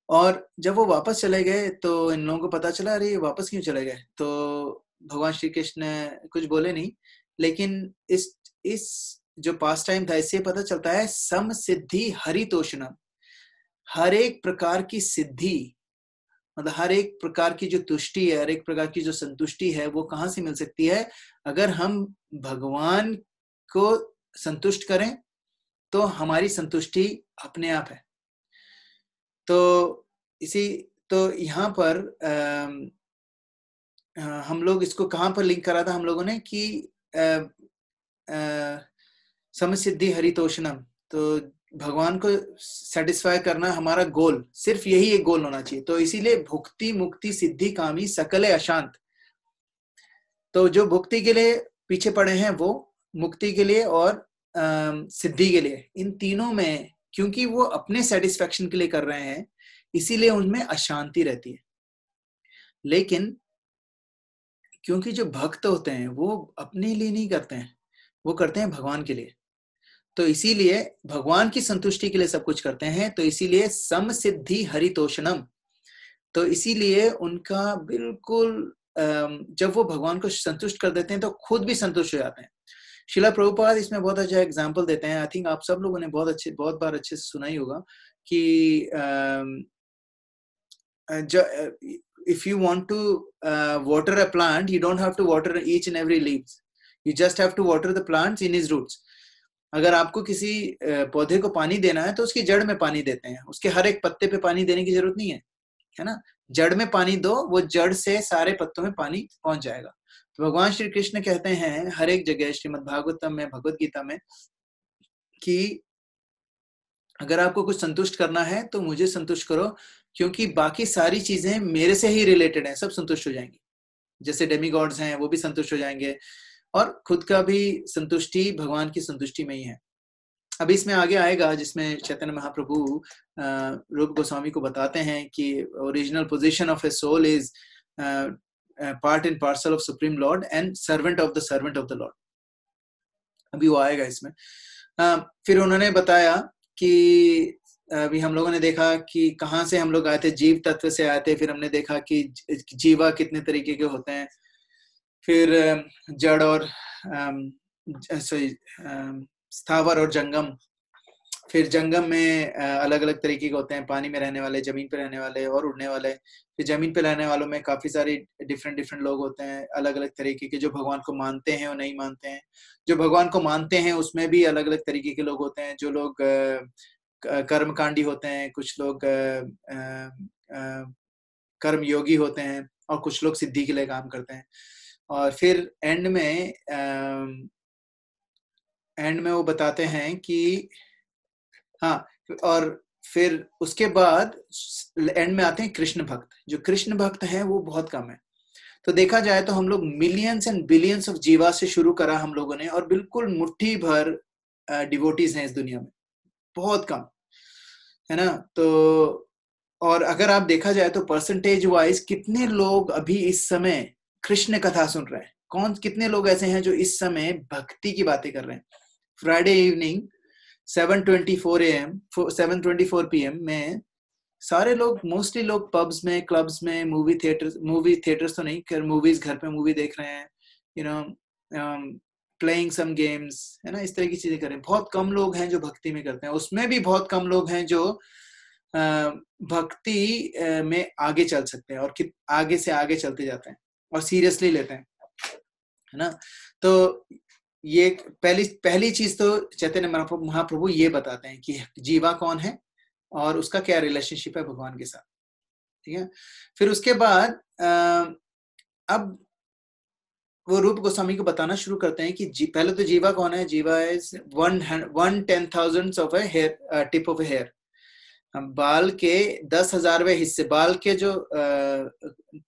और जब वो वापस चले गए तो इन लोगों को पता चला अरे ये वापस क्यों चले गए। तो भगवान श्री कृष्ण कुछ बोले नहीं, लेकिन इस जो पास टाइम था इससे पता चलता है सम सिद्धि हरितोषणम, हर एक प्रकार की सिद्धि, मतलब हर एक प्रकार की जो तुष्टि है, हर एक प्रकार की जो संतुष्टि है, वो कहाँ से मिल सकती है, अगर हम भगवान को संतुष्ट करें तो हमारी संतुष्टि अपने आप है। तो यहाँ पर हम लोग इसको कहाँ पर लिंक करा था हम लोगों ने कि समसिद्धि हरितोषणम, तो भगवान को सेटिस्फाई करना हमारा गोल, सिर्फ यही एक गोल होना चाहिए। तो इसीलिए भुक्ति मुक्ति सिद्धि कामी सकले अशांत, तो जो भुक्ति के लिए पीछे पड़े हैं वो मुक्ति के लिए और सिद्धि के लिए, इन तीनों में क्योंकि वो अपने सेटिस्फेक्शन के लिए कर रहे हैं इसीलिए उनमें अशांति रहती है। लेकिन क्योंकि जो भक्त होते हैं वो अपने लिए नहीं करते हैं, वो करते हैं भगवान के लिए, तो इसीलिए भगवान की संतुष्टि के लिए सब कुछ करते हैं। तो इसीलिए समसिद्धि हरितोषणम, तो इसीलिए उनका बिल्कुल जब वो भगवान को संतुष्ट कर देते हैं तो खुद भी संतुष्ट हो जाते हैं। शिला प्रभुपाद इसमें बहुत अच्छा एग्जाम्पल देते हैं। आई थिंक आप सब लोगों ने बहुत बार अच्छे से सुना ही होगा कि if you want to water a plant, you don't have to water each and every leaves, you just have to water the plants in his roots. अगर आपको किसी पौधे को पानी देना है तो उसकी जड़ में पानी देते हैं, उसके हर एक पत्ते पे पानी देने की जरूरत नहीं है, है ना। जड़ में पानी दो, वो जड़ से सारे पत्तों में पानी पहुंच जाएगा। तो भगवान श्री कृष्ण कहते हैं हर एक जगह श्रीमद् भागवतम में, भगवत गीता में, कि अगर आपको कुछ संतुष्ट करना है तो मुझे संतुष्ट करो, क्योंकि बाकी सारी चीजें मेरे से ही रिलेटेड हैं, सब संतुष्ट हो जाएंगी। जैसे डेमीगॉड्स हैं वो भी संतुष्ट हो जाएंगे, और खुद का भी संतुष्टि भगवान की संतुष्टि में ही है। अभी इसमें आगे आएगा जिसमें चैतन्य महाप्रभु रूप गोस्वामी को बताते हैं कि original position of a soul is part and parcel of supreme lord and servant of the lord. अभी वो आएगा इसमें। फिर उन्होंने बताया कि अभी हम लोगों ने देखा कि कहाँ से हम लोग आए थे, जीव तत्व से आए थे। फिर हमने देखा कि जीवा कितने तरीके के होते हैं, फिर जड़ और स्थावर और जंगम। फिर जंगम में अलग अलग तरीके के होते हैं, पानी में रहने वाले, जमीन पे रहने वाले और उड़ने वाले। फिर जमीन पे रहने वालों में काफी सारे डिफरेंट लोग होते हैं, अलग अलग तरीके के, जो भगवान को मानते हैं और नहीं मानते हैं। जो भगवान को मानते हैं उसमें भी अलग अलग तरीके के लोग होते हैं, जो लोग कर्मकांडी होते हैं, कुछ लोग कर्म योगी होते हैं, और कुछ लोग सिद्धि के लिए काम करते हैं। और फिर एंड में वो बताते हैं कि हाँ, और फिर उसके बाद एंड में आते हैं कृष्ण भक्त। जो कृष्ण भक्त हैं वो बहुत कम है। तो देखा जाए तो हम लोग मिलियंस एंड बिलियंस ऑफ जीवा से शुरू करा हम लोगों ने, और बिल्कुल मुट्ठी भर डिवोटीज हैं इस दुनिया में, बहुत कम, है ना। तो और अगर आप देखा जाए तो परसेंटेज वाइज कितने लोग अभी इस समय कृष्ण कथा सुन रहे हैं, कितने लोग ऐसे हैं जो इस समय भक्ति की बातें कर रहे हैं। फ्राइडे इवनिंग 7:24 PM में सारे लोग, मोस्टली लोग पब्स में, क्लब्स में, मूवी थिएटर्स तो नहीं कर, मूवीज घर पे मूवी देख रहे हैं, you know, playing some games, है ना, इस तरह की चीजें कर रहे हैं। बहुत कम लोग हैं जो भक्ति में करते हैं। उसमें भी बहुत कम लोग हैं जो भक्ति में आगे चल सकते हैं और आगे से आगे चलते जाते हैं और सीरियसली लेते हैं, है ना। तो ये पहली चीज तो चैतन्य महाप्रभु ये बताते हैं कि जीवा कौन है और उसका क्या रिलेशनशिप है भगवान के साथ, ठीक है। फिर उसके बाद अब वो रूप गोस्वामी को बताना शुरू करते हैं कि पहले तो जीवा कौन है। जीवा is 1/10,000 of a hair, tip of a hair. बाल के 10,000वें हिस्से, बाल के जो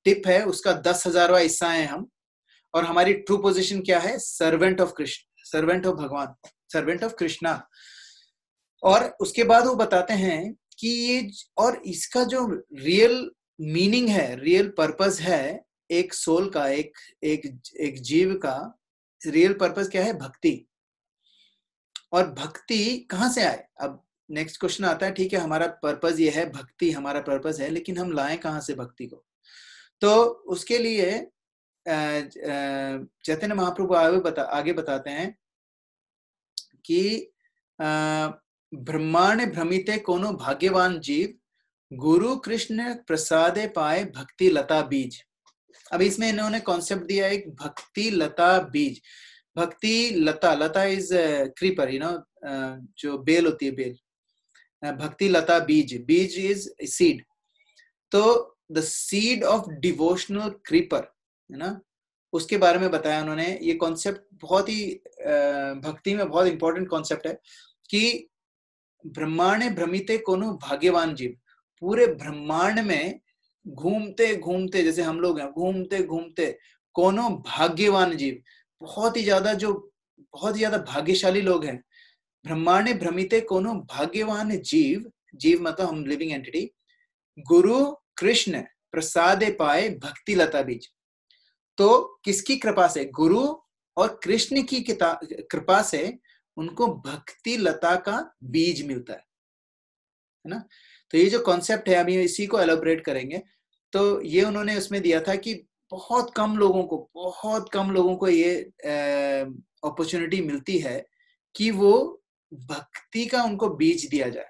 टिप है उसका 10,000वां हिस्सा है हम, और हमारी ट्रू पोजीशन क्या है? Servant of Krishna, servant of भगवान, सर्वेंट ऑफ कृष्णा। और उसके बाद वो बताते हैं कि ये, और इसका जो रियल मीनिंग है, रियल पर्पस है एक सोल का, एक जीव का रियल पर्पस क्या है? भक्ति। और भक्ति कहाँ से आए? अब नेक्स्ट क्वेश्चन आता है, ठीक है हमारा पर्पस ये है, भक्ति हमारा पर्पस है, लेकिन हम लाएं कहाँ से भक्ति को? तो उसके लिए चैतन्य महाप्रभु आगे बताते हैं कि ब्रह्मांड भ्रमिते कोनो भाग्यवान जीव, गुरु कृष्ण प्रसादे पाए भक्ति लता बीज। अब इसमें इन्होंने कॉन्सेप्ट दिया एक भक्ति लता बीज। भक्ति लता, लता इज क्रीपर, यू नो, जो बेल होती है, बेल। भक्ति लता बीज, बीज इज सीड। तो the seed of devotional creeper, है ना, उसके बारे में बताया उन्होंने। ये कॉन्सेप्ट बहुत ही भक्ति में बहुत इंपॉर्टेंट कॉन्सेप्ट है कि ब्रह्मांडे भ्रमिते कोनो भाग्यवान जीव। पूरे ब्रह्मांड में घूमते घूमते, जैसे हम लोग हैं, घूमते घूमते कोनो भाग्यवान जीव, बहुत ही ज्यादा, जो बहुत ही ज्यादा भाग्यशाली लोग हैं। ब्रह्मांडे भ्रमिते कोनो भाग्यवान जीव, जीव मतलब हम लिविंग एंटिटी, गुरु कृष्ण प्रसादे पाए भक्ति लता बीज। तो किसकी कृपा से? गुरु और कृष्ण की कृपा से उनको भक्ति लता का बीज मिलता है ना। तो ये जो कॉन्सेप्ट है, अभी इसी को एलोबरेट करेंगे। तो ये उन्होंने उसमें दिया था कि बहुत कम लोगों को ये अपॉर्चुनिटी मिलती है कि वो भक्ति का उनको बीज दिया जाए।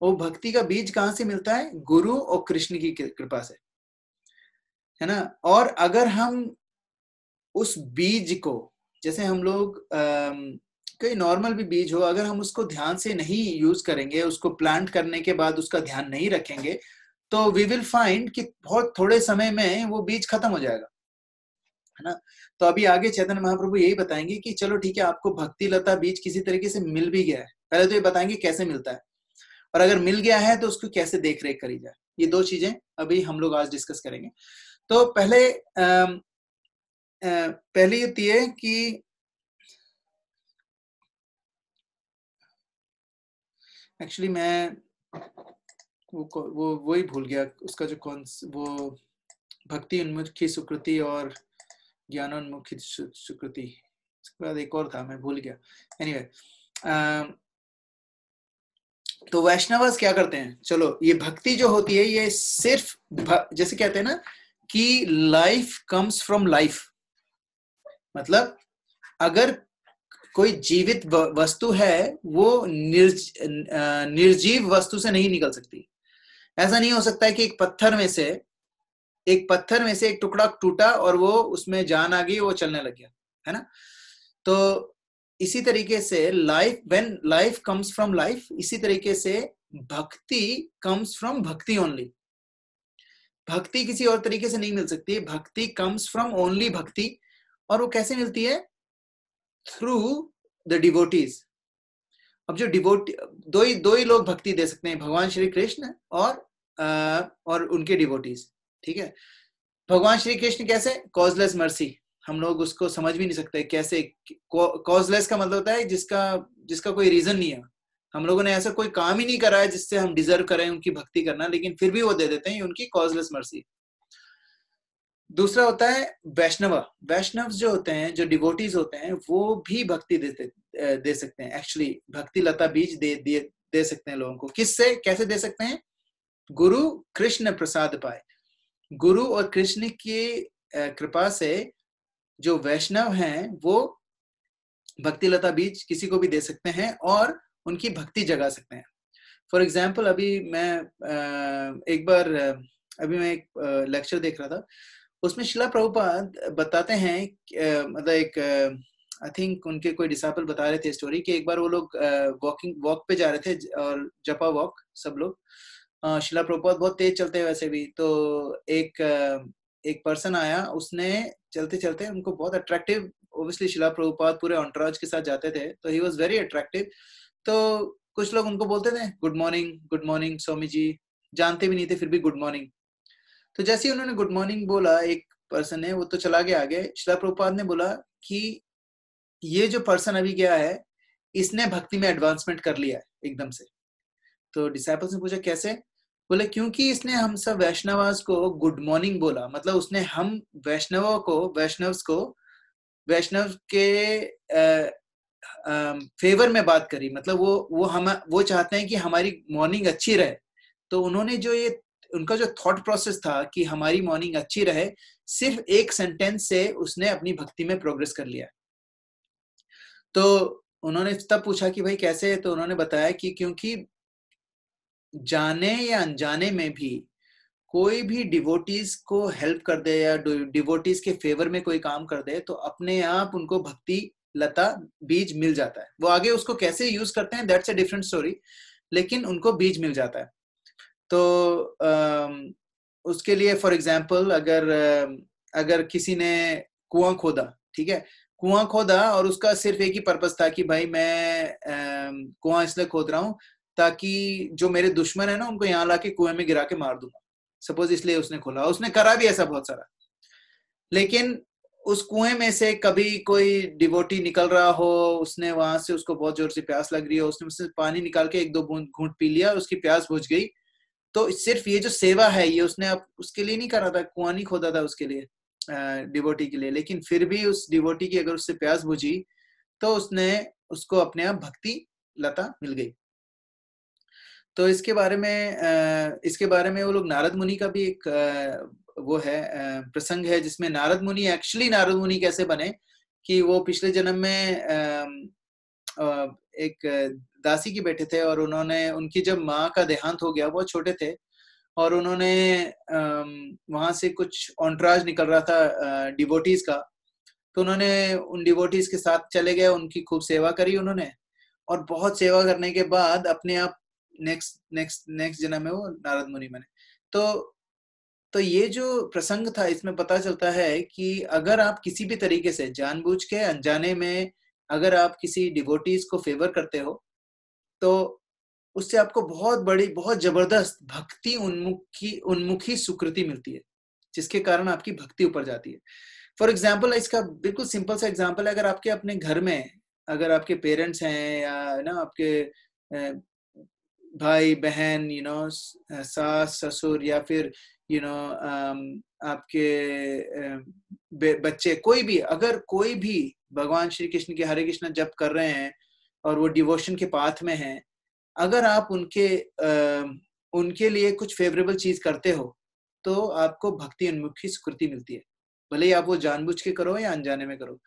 वो भक्ति का बीज कहाँ से मिलता है? गुरु और कृष्ण की कृपा से, है ना। और अगर हम उस बीज को, जैसे हम लोग कोई नॉर्मल भी बीज हो, अगर हम उसको ध्यान से नहीं यूज करेंगे, उसको प्लांट करने के बाद उसका ध्यान नहीं रखेंगे, तो वी विल फाइंड कि बहुत थोड़े समय में वो बीज खत्म हो जाएगा, है ना। तो अभी आगे चैतन्य महाप्रभु यही बताएंगे कि चलो ठीक है, आपको भक्ति लता बीज किसी तरीके से मिल भी गया है, पहले तो ये बताएंगे कैसे मिलता है, और अगर मिल गया है तो उसको कैसे देख रेख करी जाए। ये दो चीजें अभी हम लोग आज डिस्कस करेंगे। तो पहली होती है कि एक्चुअली मैं वो ही भूल गया उसका जो वो भक्ति उन्मुखी सुकृति और ज्ञानोन्मुखी सुकृति, उसके बाद एक और था, मैं भूल गया। एनीवे, तो वैष्णवस क्या करते हैं? चलो, ये भक्ति जो होती है ये सिर्फ जैसे कहते हैं ना कि लाइफ कम्स फ्रॉम लाइफ, मतलब अगर कोई जीवित वस्तु है वो निर्जीव वस्तु से नहीं निकल सकती। ऐसा नहीं हो सकता है कि एक पत्थर में से एक टुकड़ा टूटा और वो उसमें जान आ गई, वो चलने लग गया, है ना। तो इसी तरीके से when life comes from life, इसी तरीके से भक्ति कम्स फ्रॉम भक्ति ओनली। भक्ति किसी और तरीके से नहीं मिल सकती। भक्ति कम्स फ्रॉम ओनली भक्ति। और वो कैसे मिलती है? Through the devotees. अब जो डिवोटी, दो ही लोग भक्ति दे सकते हैं, भगवान श्री कृष्ण और उनके डिवोटीज, ठीक है। भगवान श्री कृष्ण कैसे? कॉजलेस मर्सी, हम लोग उसको समझ भी नहीं सकते कैसे। कॉजलेस का मतलब होता है जिसका कोई रीजन नहीं है। हम लोगों ने ऐसा कोई काम ही नहीं करा है जिससे हम डिजर्व करें उनकी भक्ति करना, लेकिन फिर भी वो दे देते हैं, उनकी कॉजलेस मर्सी। दूसरा होता है वैष्णव जो होते हैं, जो डिवोटीज होते हैं, वो भी भक्ति दे सकते हैं। एक्चुअली भक्ति लता बीज दे सकते हैं लोगों को। किससे, कैसे दे सकते हैं? गुरु कृष्ण प्रसाद पाए। गुरु और कृष्ण की कृपा से जो वैष्णव हैं वो भक्ति लता बीज किसी को भी दे सकते हैं और उनकी भक्ति जगा सकते हैं। फॉर एग्जाम्पल, अभी मैं एक लेक्चर देख रहा था, उसमें शिला प्रभुपाद बताते हैं, मतलब एक आई थिंक उनके कोई डिसाइपल बता रहे थे स्टोरी कि एक बार वो लोग वॉक पे जा रहे थे, और जपा वॉक सब लोग। शिला प्रभुपाद बहुत तेज चलते हैं वैसे भी। तो एक पर्सन आया, उसने चलते चलते उनको बहुत अट्रैक्टिव, ओब्वियसली शिला प्रभुपाद पूरे एंटोराज के साथ जाते थे, तो ही वाज वेरी अट्रैक्टिव। तो कुछ लोग उनको बोलते थे गुड मॉर्निंग स्वामी जी, जानते भी नहीं थे फिर भी गुड मॉर्निंग। तो जैसे ही उन्होंने गुड मॉर्निंग बोला, एक पर्सन ने, वो तो चला गया आगे। शिला प्रभुपाद ने बोला कि ये जो पर्सन अभी गया है, इसने भक्ति में एडवांसमेंट कर लिया है एकदम से। तो डिसाइपल्स ने पूछा कैसे? बोले क्योंकि इसने हम सब वैष्णवास को गुड मॉर्निंग बोला, मतलब उसने हम वैष्णव के फेवर में बात करी, मतलब वो चाहते हैं कि हमारी मॉर्निंग अच्छी रहे। तो उन्होंने उनका जो थॉट प्रोसेस था कि हमारी मॉर्निंग अच्छी रहे, सिर्फ एक सेंटेंस से उसने अपनी भक्ति में प्रोग्रेस कर लिया। तो उन्होंने तब पूछा कि भाई कैसे? तो उन्होंने बताया कि क्योंकि जाने या अनजाने में भी कोई भी डिवोटीज को हेल्प कर दे या डिवोटीज के फेवर में कोई काम कर दे, तो अपने आप उनको भक्ति लता बीज मिल जाता है। वो आगे उसको कैसे यूज करते हैं दैट्स अ डिफरेंट स्टोरी, लेकिन उनको बीज मिल जाता है। तो उसके लिए फॉर एग्जाम्पल अगर किसी ने कुआं खोदा, ठीक है, कुआं खोदा और उसका सिर्फ एक ही पर्पस था कि भाई मैं कुआं इसलिए खोद रहा हूं ताकि जो मेरे दुश्मन है ना उनको यहाँ लाके कुएं में गिरा के मार दूंगा, सपोज, इसलिए उसने खोला। उसने करा भी ऐसा बहुत सारा, लेकिन उस कुएं में से कभी कोई डिवोटी निकल रहा हो, उसने वहां से, उसको बहुत जोर से प्यास लग रही हो, उसने उससे पानी निकाल के 1-2 बूंद घूंट पी लिया, उसकी प्यास बुझ गई। तो सिर्फ ये जो सेवा है ये उसने अब उसके लिए नहीं करा था, कुआं नहीं खोदा था उसके लिए, डिवोटी के लिए, लेकिन फिर भी उस डिवोटी की अगर उससे प्यास बुझी तो उसने उसको अपने आप भक्ति लता मिल गई। तो इसके बारे में वो लोग, नारद मुनि का भी एक वो है प्रसंग है जिसमें नारद मुनि कैसे बने कि वो पिछले जन्म में एक दासी की बेटे थे और उन्होंने, उनकी जब माँ का देहांत हो गया, वो छोटे थे और उन्होंने वहां से कुछ ऑन्ट्राज निकल रहा था डिवोटीज का, तो उन्होंने उन डिवोटीज के साथ चले गए, उनकी खूब सेवा करी उन्होंने, और बहुत सेवा करने के बाद अपने आप नेक्स्ट जन्म में वो नारद मुनि बने। तो ये जो प्रसंग था इसमें पता चलता है कि अगर आप किसी भी तरीके से जानबूझ के अनजाने में अगर आप किसी डिवोटीज को फेवर करते हो तो उससे आपको बहुत बड़ी, बहुत जबरदस्त भक्ति उन्मुखी सुकृति मिलती है, जिसके कारण आपकी भक्ति ऊपर जाती है। फॉर एग्जाम्पल, इसका बिल्कुल सिंपल सा एग्जाम्पल है, अगर आपके अपने घर में अगर आपके पेरेंट्स हैं या ना आपके भाई बहन, सास ससुर, या फिर आपके बच्चे, कोई भी, अगर कोई भी भगवान श्री कृष्ण के हरे कृष्ण जप कर रहे हैं और वो डिवोशन के पाथ में हैं, अगर आप उनके लिए कुछ फेवरेबल चीज करते हो तो आपको भक्ति उन्मुखी स्कृति मिलती है, भले ही आप वो जानबूझ के करो या अनजाने में करो।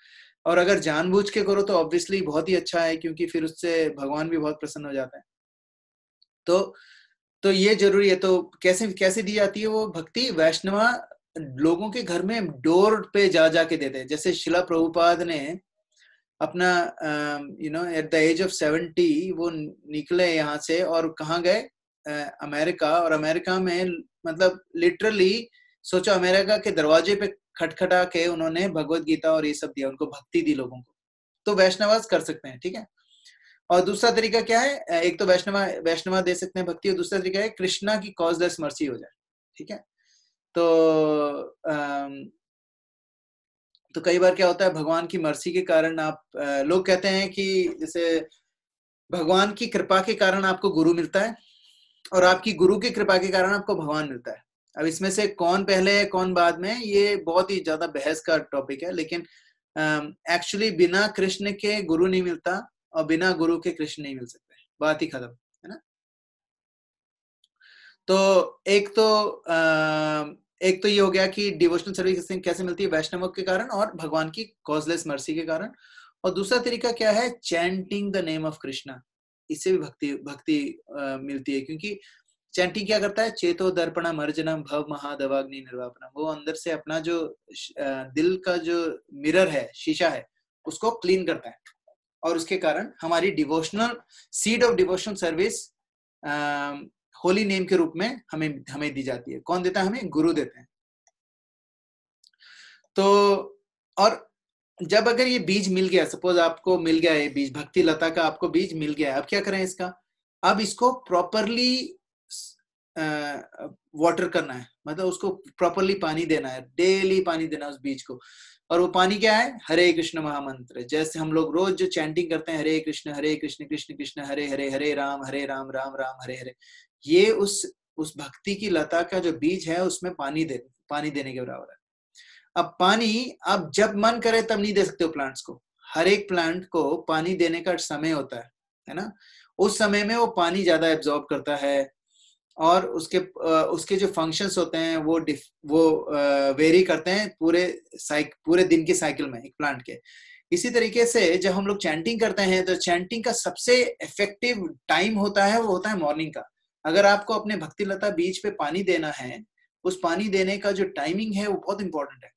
और अगर जानबूझ के करो तो ऑब्वियसली बहुत ही अच्छा है, क्योंकि फिर उससे भगवान भी बहुत प्रसन्न हो जाता है। तो ये जरूरी है। तो कैसे दी जाती है वो भक्ति? वैष्णवा लोगों के घर में डोर पे जा जाके देते हैं। जैसे शिला प्रभुपाद ने अपना एट द एज ऑफ 70 वो निकले यहाँ से और कहाँ गए? अमेरिका। और अमेरिका में मतलब लिटरली सोचो, अमेरिका के दरवाजे पे खटखटा के उन्होंने भगवत गीता और ये सब दिया, उनको भक्ति दी लोगों को। तो वैष्णवास कर सकते हैं, ठीक है। और दूसरा तरीका क्या है? एक तो वैष्णवा दे सकते हैं भक्ति, और दूसरा तरीका है कृष्णा की कॉजलेस मर्सी हो जाए, ठीक है। तो कई बार क्या होता है, भगवान की मर्सी के कारण आप, लोग कहते हैं कि जैसे भगवान की कृपा के कारण आपको गुरु मिलता है और आपकी गुरु की कृपा के कारण आपको भगवान मिलता है। अब इसमें से कौन पहले है कौन बाद में, ये बहुत ही ज्यादा बहस का टॉपिक है, लेकिन एक्चुअली बिना कृष्ण के गुरु नहीं मिलता और बिना गुरु के कृष्ण नहीं मिल सकते, बात ही खत्म, है ना। तो एक तो ये हो गया कि डिवोशनल सर्विस कैसे मिलती है, वैष्णवों के कारण और भगवान की कॉजलेस मर्सी के कारण। और दूसरा तरीका क्या है? Chanting the name of Krishna. इससे भी भक्ति मिलती है, क्योंकि चैंटिंग क्या करता है? चेतो दर्पणा मर्जनम भव महादवाग्नि निर्वापनम। वो अंदर से अपना जो दिल का जो मिरर है, शीशा है, उसको क्लीन करता है, और उसके कारण हमारी devotional seed of devotional service holy name के रूप में हमें दी जाती है। कौन देता है हमें? गुरु देते हैं। तो और जब अगर ये बीज मिल गया, सपोज आपको मिल गया ये बीज, भक्ति लता का आपको बीज मिल गया, अब क्या करें इसका? अब इसको प्रॉपरली वाटर करना है, मतलब उसको प्रॉपरली पानी देना है, डेली पानी देना है उस बीज को। और वो पानी क्या है? हरे कृष्ण महामंत्र। जैसे हम लोग रोज जो चैंटिंग करते हैं, हरे कृष्ण कृष्ण कृष्ण हरे हरे, हरे राम राम राम हरे हरे, ये उस भक्ति की लता का जो बीज है उसमें पानी देने के बराबर है। अब पानी आप जब मन करे तब नहीं दे सकते हो प्लांट्स को। हर एक प्लांट को पानी देने का समय होता है ना। उस समय में वो पानी ज्यादा एब्जॉर्ब करता है, और उसके जो फंक्शंस होते हैं वो वेरी करते हैं पूरे दिन के साइकिल में एक प्लांट के। इसी तरीके से जब हम लोग चैंटिंग करते हैं तो चैंटिंग का सबसे इफेक्टिव टाइम होता है, वो होता है मॉर्निंग का। अगर आपको अपने भक्ति लता बीज पे पानी देना है, उस पानी देने का जो टाइमिंग है वो बहुत इंपॉर्टेंट है।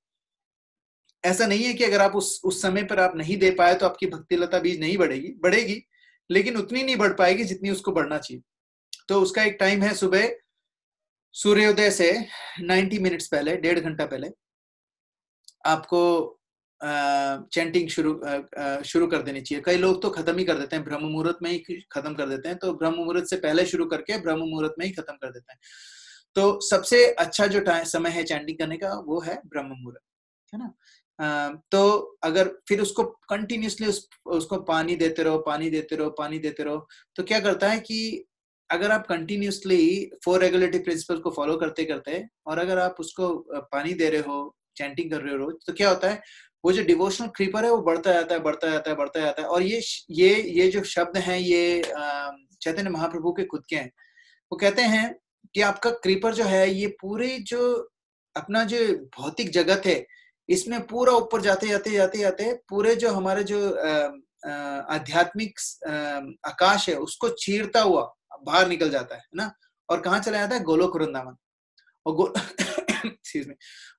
ऐसा नहीं है कि अगर आप उस समय पर आप नहीं दे पाए तो आपकी भक्ति लता बीज नहीं बढ़ेगी, बढ़ेगी, लेकिन उतनी नहीं बढ़ पाएगी जितनी उसको बढ़ना चाहिए। तो उसका एक टाइम है, सुबह सूर्योदय से 90 मिनट्स पहले, 1.5 घंटा पहले आपको चैंटिंग शुरू कर देनी चाहिए। कई लोग तो खत्म ही कर देते हैं, ब्रह्म मुहूर्त में ही खत्म कर देते हैं, तो ब्रह्म मुहूर्त से पहले शुरू करके ब्रह्म मुहूर्त में ही खत्म कर देते हैं। तो सबसे अच्छा जो समय है चैंटिंग करने का वो है ब्रह्म मुहूर्त, है ना। तो अगर फिर उसको कंटिन्यूसली उसको पानी देते रहो, पानी देते रहो, पानी देते रहो, तो क्या करता है कि अगर आप कंटिन्यूसली 4 रेगुलेटरी प्रिंसिपल को फॉलो करते करते और अगर आप उसको पानी दे रहे हो, चैंटिंग कर रहे हो रोज, तो क्या होता है, वो जो डिवोशनल क्रीपर है वो बढ़ता जाता है, बढ़ता जाता है, बढ़ता जाता है। और ये जो शब्द हैं ये चैतन्य महाप्रभु के खुद के हैं। वो कहते हैं कि आपका क्रीपर जो है ये पूरे जो अपना जो भौतिक जगत है इसमें पूरा ऊपर जाते जाते जाते जाते पूरे जो हमारे जो आध्यात्मिक आकाश है उसको चीरता हुआ बाहर निकल जाता है ना, और कहाँ चला जाता है, गोलोक वृंदावन। और excuse me,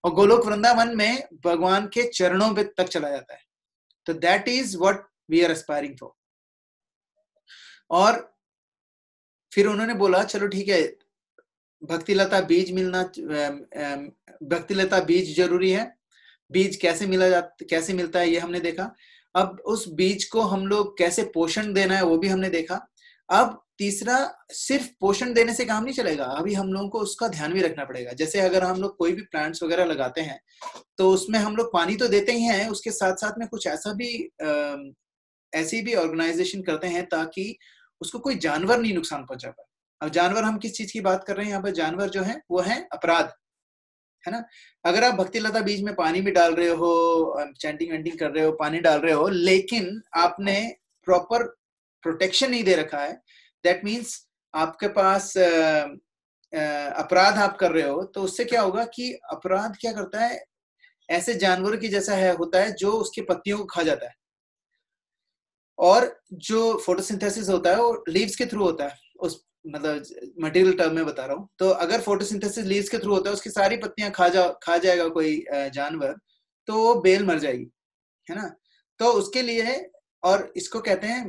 और गोलोक वृंदावन में भगवान के चरणों पे तक चला जाता है। तो that is what we are aspiring for. और फिर उन्होंने बोला चलो ठीक है, भक्तिलता बीज मिलना, भक्तिलता बीज जरूरी है। बीज कैसे मिलता है ये हमने देखा। अब उस बीज को हम लोग कैसे पोषण देना है वो भी हमने देखा। अब तीसरा, सिर्फ पोषण देने से काम नहीं चलेगा, अभी हम लोगों को उसका ध्यान भी रखना पड़ेगा। जैसे अगर हम लोग कोई भी प्लांट्स वगैरह लगाते हैं तो उसमें हम लोग पानी तो देते ही हैं, उसके साथ साथ में कुछ ऐसा भी ऐसी भी ऑर्गेनाइजेशन करते हैं ताकि उसको कोई जानवर नहीं नुकसान पहुंचा पाए। अब जानवर, हम किस चीज की बात कर रहे हैं यहाँ पर, जानवर जो है वो है अपराध, है ना। अगर आप भक्तिलता बीज में पानी भी डाल रहे हो, चैंटिंग वेंटिंग कर रहे हो, पानी डाल रहे हो, लेकिन आपने प्रॉपर प्रोटेक्शन नहीं दे रखा है, दैट मीन्स आपके पास अपराध आप कर रहे हो, तो उससे क्या होगा कि अपराध क्या करता है, ऐसे जानवर की जैसा है होता है जो उसकी पत्तियों को खा जाता है। और जो फोटोसिंथेसिस होता है वो लीव्स के थ्रू होता है, उस मतलब मटेरियल टर्म में बता रहा हूँ। तो अगर फोटोसिंथेसिस लीव्स के थ्रू होता है, उसकी सारी पत्तियां खा जाएगा कोई जानवर, तो वो बेल मर जाएगी, है ना। तो उसके लिए, और इसको कहते हैं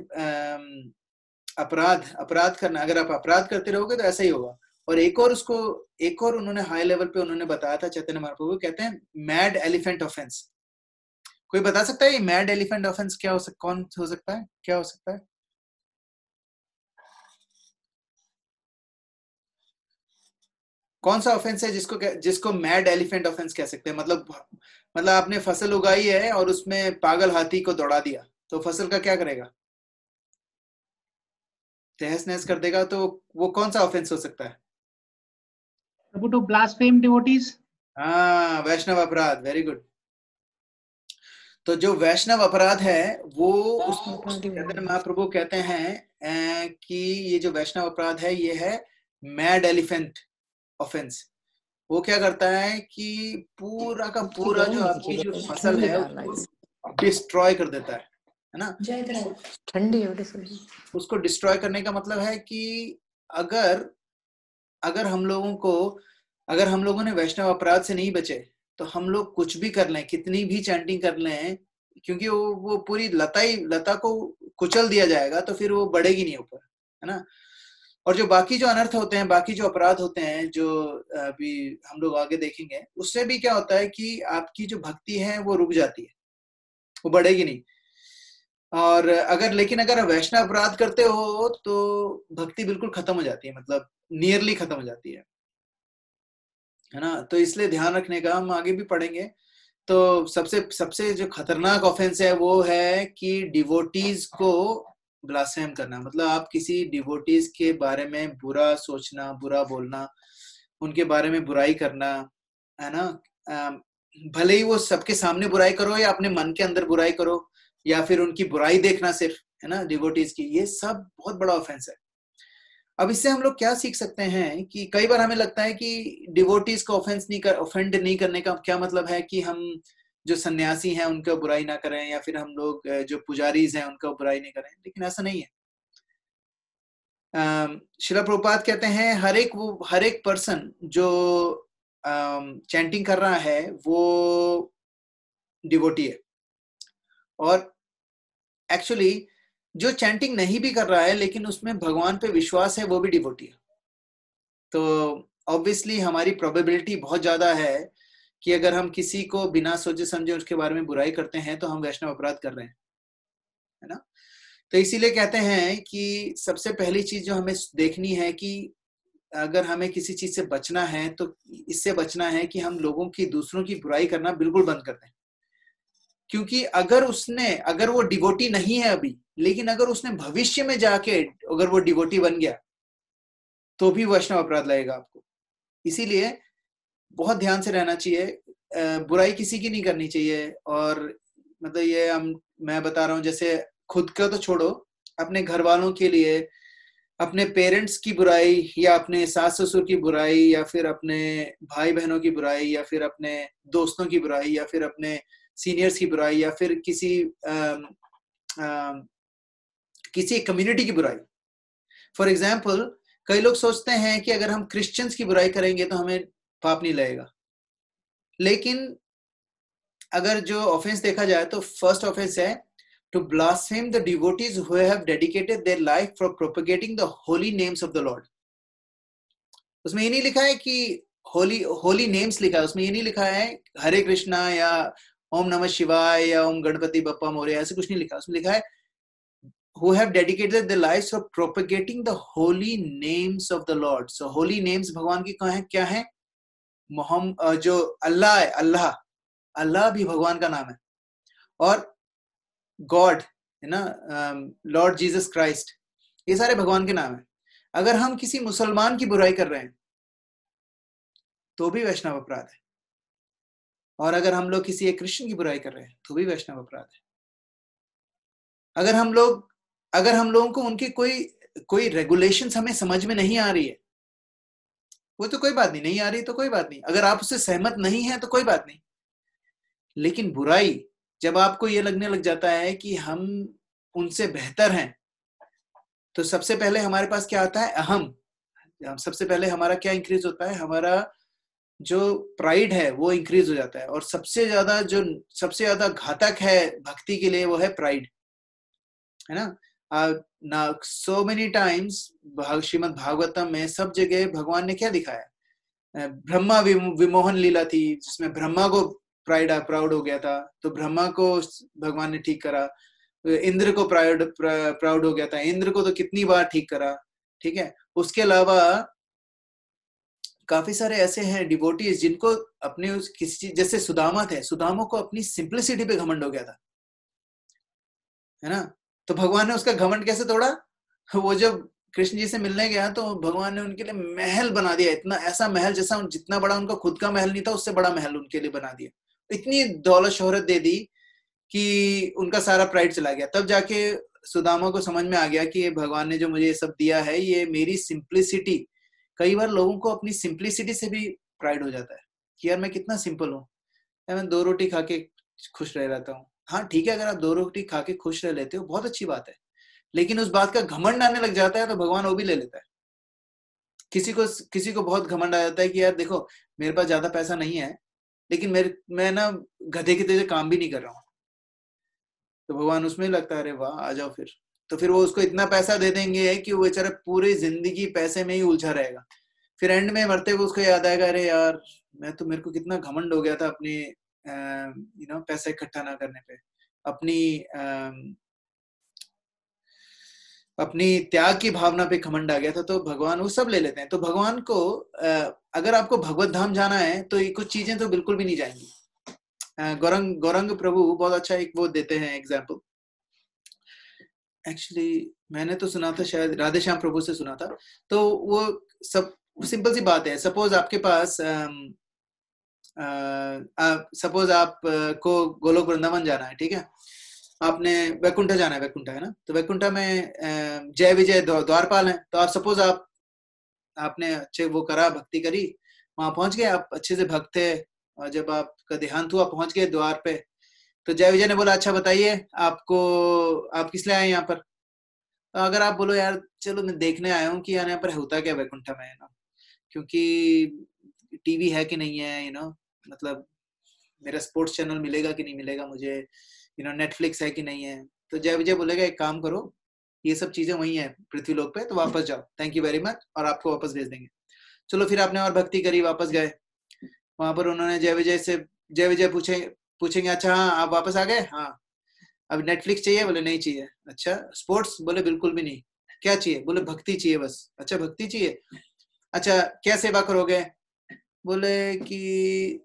अपराध करना। अगर आप अपराध करते रहोगे तो ऐसा ही होगा। और एक और उन्होंने हाई लेवल पे उन्होंने बताया था चैतन्य महाप्रभु, कहते हैं मैड एलिफेंट ऑफेंस। कोई बता सकता है ये मैड एलिफेंट ऑफेंस क्या कौन हो सकता है, क्या हो सकता है? कौन सा ऑफेंस है जिसको मैड एलिफेंट ऑफेंस कह सकते हैं? मतलब आपने फसल उगाई है और उसमें पागल हाथी को दौड़ा दिया, तो फसल का क्या करेगा? तहस नहस कर देगा। तो वो कौन सा ऑफेंस हो सकता है? To blaspheme devotees. हाँ, वैष्णव अपराध, वेरी गुड। तो जो वैष्णव अपराध है वो चैतन्य महाप्रभु कहते हैं कि ये जो वैष्णव अपराध है ये है मैड एलिफेंट ऑफेंस। वो क्या करता है कि पूरा का पूरा जो आपकी जो फसल है डिस्ट्रॉय कर देता है ना। ठंडी उसको डिस्ट्रॉय करने का मतलब है कि अगर हम लोगों ने वैष्णव अपराध से नहीं बचे तो हम लोग कुछ भी कर लें, कितनी भी चैंटिंग कर लें, क्योंकि वो पूरी लता को कुचल दिया जाएगा, तो फिर वो बढ़ेगी नहीं ऊपर, है ना। और जो बाकी जो अनर्थ होते हैं, बाकी जो अपराध होते हैं, जो अभी हम लोग आगे देखेंगे, उससे भी क्या होता है कि आपकी जो भक्ति है वो रुक जाती है, वो बढ़ेगी नहीं। और अगर वैष्णव अपराध करते हो तो भक्ति बिल्कुल खत्म हो जाती है, मतलब नियरली खत्म हो जाती है ना। तो इसलिए ध्यान रखने का, हम आगे भी पढ़ेंगे। तो सबसे जो खतरनाक ऑफेंस है वो है कि डिवोटीज को ब्लास्फेम करना, मतलब आप किसी डिवोटीज के बारे में बुरा सोचना, बुरा बोलना, उनके बारे में बुराई करना, है ना। भले ही वो सबके सामने बुराई करो या अपने मन के अंदर बुराई करो, या फिर उनकी बुराई देखना सिर्फ, है ना, डिवोटीज की, ये सब बहुत बड़ा ऑफेंस है। अब इससे हम लोग क्या सीख सकते हैं कि कई बार हमें लगता है कि डिवोटीज को ऑफेंड नहीं करने का क्या मतलब है कि हम जो सन्यासी हैं उनका बुराई ना करें, या फिर हम लोग जो पुजारीज हैं उनका बुराई नहीं करें, लेकिन ऐसा नहीं है। श्रील प्रभुपाद कहते हैं हर एक पर्सन जो चैंटिंग कर रहा है वो डिवोटी है। और एक्चुअली जो चैंटिंग नहीं भी कर रहा है लेकिन उसमें भगवान पे विश्वास है, वो भी डिवोटी है। तो ऑब्वियसली हमारी प्रोबेबिलिटी बहुत ज्यादा है कि अगर हम किसी को बिना सोचे समझे उसके बारे में बुराई करते हैं तो हम वैष्णव अपराध कर रहे हैं, है ना। तो इसीलिए कहते हैं कि सबसे पहली चीज जो हमें देखनी है कि अगर हमें किसी चीज से बचना है तो इससे बचना है कि हम लोगों की, दूसरों की बुराई करना बिल्कुल बंद कर दें। क्योंकि अगर वो डिवोटी नहीं है अभी, लेकिन अगर उसने भविष्य में जाके अगर वो डिवोटी बन गया तो भी वैष्णव अपराध लगेगा आपको। इसीलिए बहुत ध्यान से रहना चाहिए, बुराई किसी की नहीं करनी चाहिए। और मतलब ये मैं बता रहा हूँ, जैसे खुद का तो छोड़ो, अपने घर वालों के लिए, अपने पेरेंट्स की बुराई या अपने सास ससुर की बुराई या फिर अपने भाई बहनों की बुराई या फिर अपने दोस्तों की बुराई या फिर अपने सीनियर्स की बुराई या फिर किसी कम्युनिटी की बुराई। फॉर एग्जाम्पल, कई लोग सोचते हैं कि अगर हम क्रिश्चियंस की बुराई करेंगे तो हमें पाप नहीं लगेगा, लेकिन अगर जो ऑफेंस देखा जाए तो फर्स्ट ऑफेंस है to blaspheme the devotees who have dedicated their life for propagating the holy names of the Lord. उसमें ये नहीं लिखा है कि होली नेम्स लिखा है, उसमें ये नहीं लिखा है हरे कृष्णा या ओम नमः शिवाय या ओम गणपति बप्पा मोरया, ऐसे कुछ नहीं लिखा। उसमें लिखा है who have dedicated their lives for propagating the holy names of the Lord. So holy names भगवान की क्या है? मोहम्मद, जो अल्लाह है, अल्लाह भी भगवान का नाम है, और गॉड है ना, लॉर्ड जीसस क्राइस्ट, ये सारे भगवान के नाम है। अगर हम किसी मुसलमान की बुराई कर रहे हैं तो भी वैष्णव अपराध है, और अगर हम लोग किसी एक क्रिश्चियन की बुराई कर रहे हैं तो भी वैष्णव अपराध है। अगर हम लोगों को उनकी कोई रेगुलेशंस हमें समझ में नहीं आ रही है, वो तो कोई बात नहीं आ रही तो कोई बात नहीं, अगर आप उससे सहमत नहीं है तो कोई बात नहीं। लेकिन बुराई, जब आपको ये लगने लग जाता है कि हम उनसे बेहतर हैं, तो सबसे पहले हमारे पास क्या आता है? अहम। सबसे पहले हमारा क्या इंक्रीज होता है? हमारा जो प्राइड है वो इंक्रीज हो जाता है। और सबसे ज्यादा घातक है भक्ति के लिए वो है प्राइड, है ना। So many times Shrimad Bhagavatam में सब जगह भगवान ने क्या दिखाया? ब्रह्मा विमोहन लीला थी, जिसमें ब्रह्मा को प्राउड हो गया था, तो ब्रह्मा को भगवान ने ठीक करा। इंद्र को प्राउड हो गया था, इंद्र को तो कितनी बार ठीक करा, ठीक है। उसके अलावा काफी सारे ऐसे हैं डिवोटीज जिनको अपने किसी चीज, जैसे सुदामा थे, सुदामा को अपनी सिंप्लिसिटी पे घमंड हो गया था, है ना। तो भगवान ने उसका घमंड कैसे तोड़ा? वो जब कृष्ण जी से मिलने गया तो भगवान ने उनके लिए महल बना दिया, इतना ऐसा महल जैसा जितना बड़ा उनका खुद का महल नहीं था, उससे बड़ा महल उनके लिए बना दिया। इतनी दौलत शोहरत दे दी कि उनका सारा प्राइड चला गया। तब जाके सुदामा को समझ में आ गया कि भगवान ने जो मुझे ये सब दिया है, ये मेरी सिंप्लिसिटी। कई बार लोगों को अपनी सिंप्लिसिटी से भी प्राइड हो जाता है कि यार मैं कितना सिंपल हूँ, मैं 2 रोटी खा के खुश रह रहता हूँ। हाँ ठीक है, अगर आप 2 रोटी खा के खुश रह लेते हो बहुत अच्छी बात है, लेकिन उस बात का घमंड आने लग जाता है तो भगवान वो भी ले लेता है। किसी को बहुत घमंड आ जाता है कि यार देखो मेरे पास ज्यादा पैसा नहीं है, लेकिन मैं ना गधे की तरह काम भी नहीं कर रहा हूँ, तो भगवान उसमें लगता है अरे वाह आ जाओ फिर। तो फिर वो उसको इतना पैसा दे देंगे कि वो बेचारा पूरी जिंदगी पैसे में ही उलझा रहेगा। फिर एंड में मरते हुए उसको याद आएगा अरे यार मेरे को कितना घमंड हो गया था अपनी पैसा इकट्ठा ना करने पे, अपनी त्याग की भावना पे घमंड आ गया था। तो भगवान वो सब ले लेते हैं। तो भगवान को अगर आपको भगवत धाम जाना है तो ये कुछ चीजें तो बिल्कुल भी नहीं जाएंगी। गौरंग प्रभु बहुत अच्छा एक वो देते हैं एग्जाम्पल। एक्चुअली मैंने तो सुना था, शायद राधे श्याम प्रभु से सुना था। तो वो सब सिंपल सी बात है। सपोज आपके पास सपोज आप को गोलोक वृंदावन जाना है, ठीक है। आपने वैकुंठा जाना है, वैकुंठा है ना, तो वैकुंठा में जय विजय द्वारपाल है। तो आप सपोज आपने अच्छे वो करा, भक्ति करी, वहां पहुंच गए, आप अच्छे से भक्त थे, और जब आपका देहांत हुआ पहुंच गए द्वार पे, तो जय विजय ने बोला अच्छा बताइए आप किस लिए आए यहाँ पर? तो अगर आप बोलो यार चलो मैं देखने आया हूँ कि यहाँ पर होता क्या वैकुंठा में, है ना, क्योंकि टीवी है कि नहीं है, मतलब मेरा स्पोर्ट्स चैनल मिलेगा कि नहीं मिलेगा मुझे, नेटफ्लिक्स है कि नहीं है। तो जय विजय बोलेगा एक काम करो, ये सब चीजें वही है पृथ्वीलोक पे, तो वापस जाओ, थैंक यू वेरी मच, और आपको वापस भेज देंगे। चलो फिर आपने और भक्ति करी, वापस गए। वहां पर उन्होंने जय विजय पूछेंगे अच्छा हाँ आप वापस आ गए, हाँ अब नेटफ्लिक्स चाहिए, बोले नहीं चाहिए। अच्छा स्पोर्ट्स, बोले बिल्कुल भी नहीं। क्या चाहिए, बोले भक्ति चाहिए बस। अच्छा भक्ति चाहिए, अच्छा क्या सेवा करोगे, बोले कि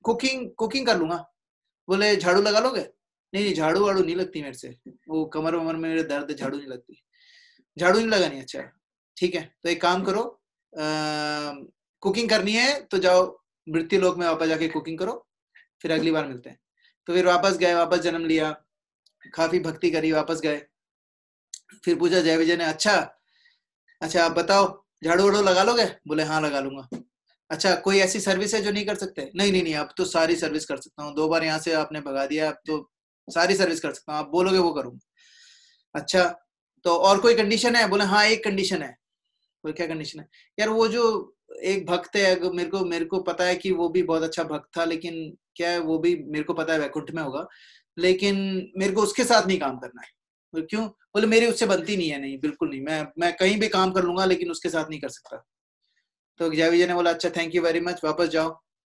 कुकिंग कर लूंगा। बोले झाड़ू लगा लोगे, नहीं नहीं झाड़ू वाड़ू नहीं लगती मेरे से, वो कमर वमर में मेरे दर्द, झाड़ू नहीं लगती, झाड़ू नहीं लगानी। अच्छा ठीक है, तो एक काम करो, कुकिंग करनी है तो जाओ मृत्यु लोक में वापस जाके कुकिंग करो, फिर अगली बार मिलते हैं। तो फिर वापस गए, वापस जन्म लिया, काफी भक्ति करी, वापस गए। फिर पूछा जय विजय ने, अच्छा आप बताओ झाड़ू वाड़ू लगा लोगे, बोले हाँ लगा लूंगा। अच्छा कोई ऐसी सर्विस है जो नहीं कर सकते, नहीं नहीं नहीं अब तो सारी सर्विस कर सकता हूँ, 2 बार यहाँ से आपने भगा दिया, अब तो सारी सर्विस कर सकता हूँ, आप बोलोगे वो करूंगा। अच्छा तो और कोई कंडीशन है, बोले हाँ एक कंडीशन है। बोले क्या कंडीशन है, यार वो जो एक भक्त है, मेरे को पता है कि वो भी बहुत अच्छा भक्त था, लेकिन क्या है वो भी मेरे को पता है वैकुंठ में होगा, लेकिन मेरे को उसके साथ नहीं काम करना है। बोले क्यों, बोले मेरी उससे बनती नहीं है, नहीं बिल्कुल नहीं, मैं कहीं भी काम कर लूंगा लेकिन उसके साथ नहीं कर सकता। तो जय विजय ने बोला अच्छा थैंक यू वेरी मच, वापस जाओ,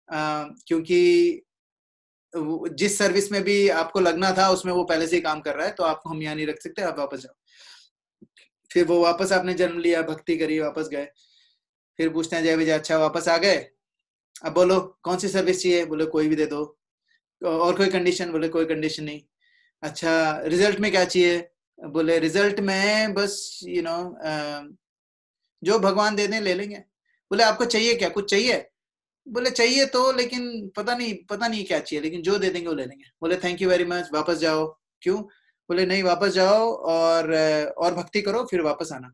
क्योंकि जिस सर्विस में भी आपको लगना था उसमें वो पहले से ही काम कर रहा है, तो आपको हम यहाँ नहीं रख सकते, आप वापस जाओ। फिर वो वापस आपने जन्म लिया, भक्ति करी, वापस गए। फिर पूछते हैं जय विजय अच्छा वापस आ गए, अब बोलो कौन सी सर्विस चाहिए, बोले कोई भी दे दो, और कोई कंडीशन, बोले कोई कंडीशन नहीं। अच्छा रिजल्ट में क्या चाहिए, बोले रिजल्ट में बस जो भगवान दे दें ले लेंगे। बोले आपको चाहिए क्या, कुछ चाहिए, बोले चाहिए तो, लेकिन पता नहीं क्या चाहिए, लेकिन जो दे देंगे वो ले लेंगे। बोले थैंक यू वेरी मच, वापस जाओ। क्यों, बोले नहीं वापस जाओ और भक्ति करो फिर वापस आना।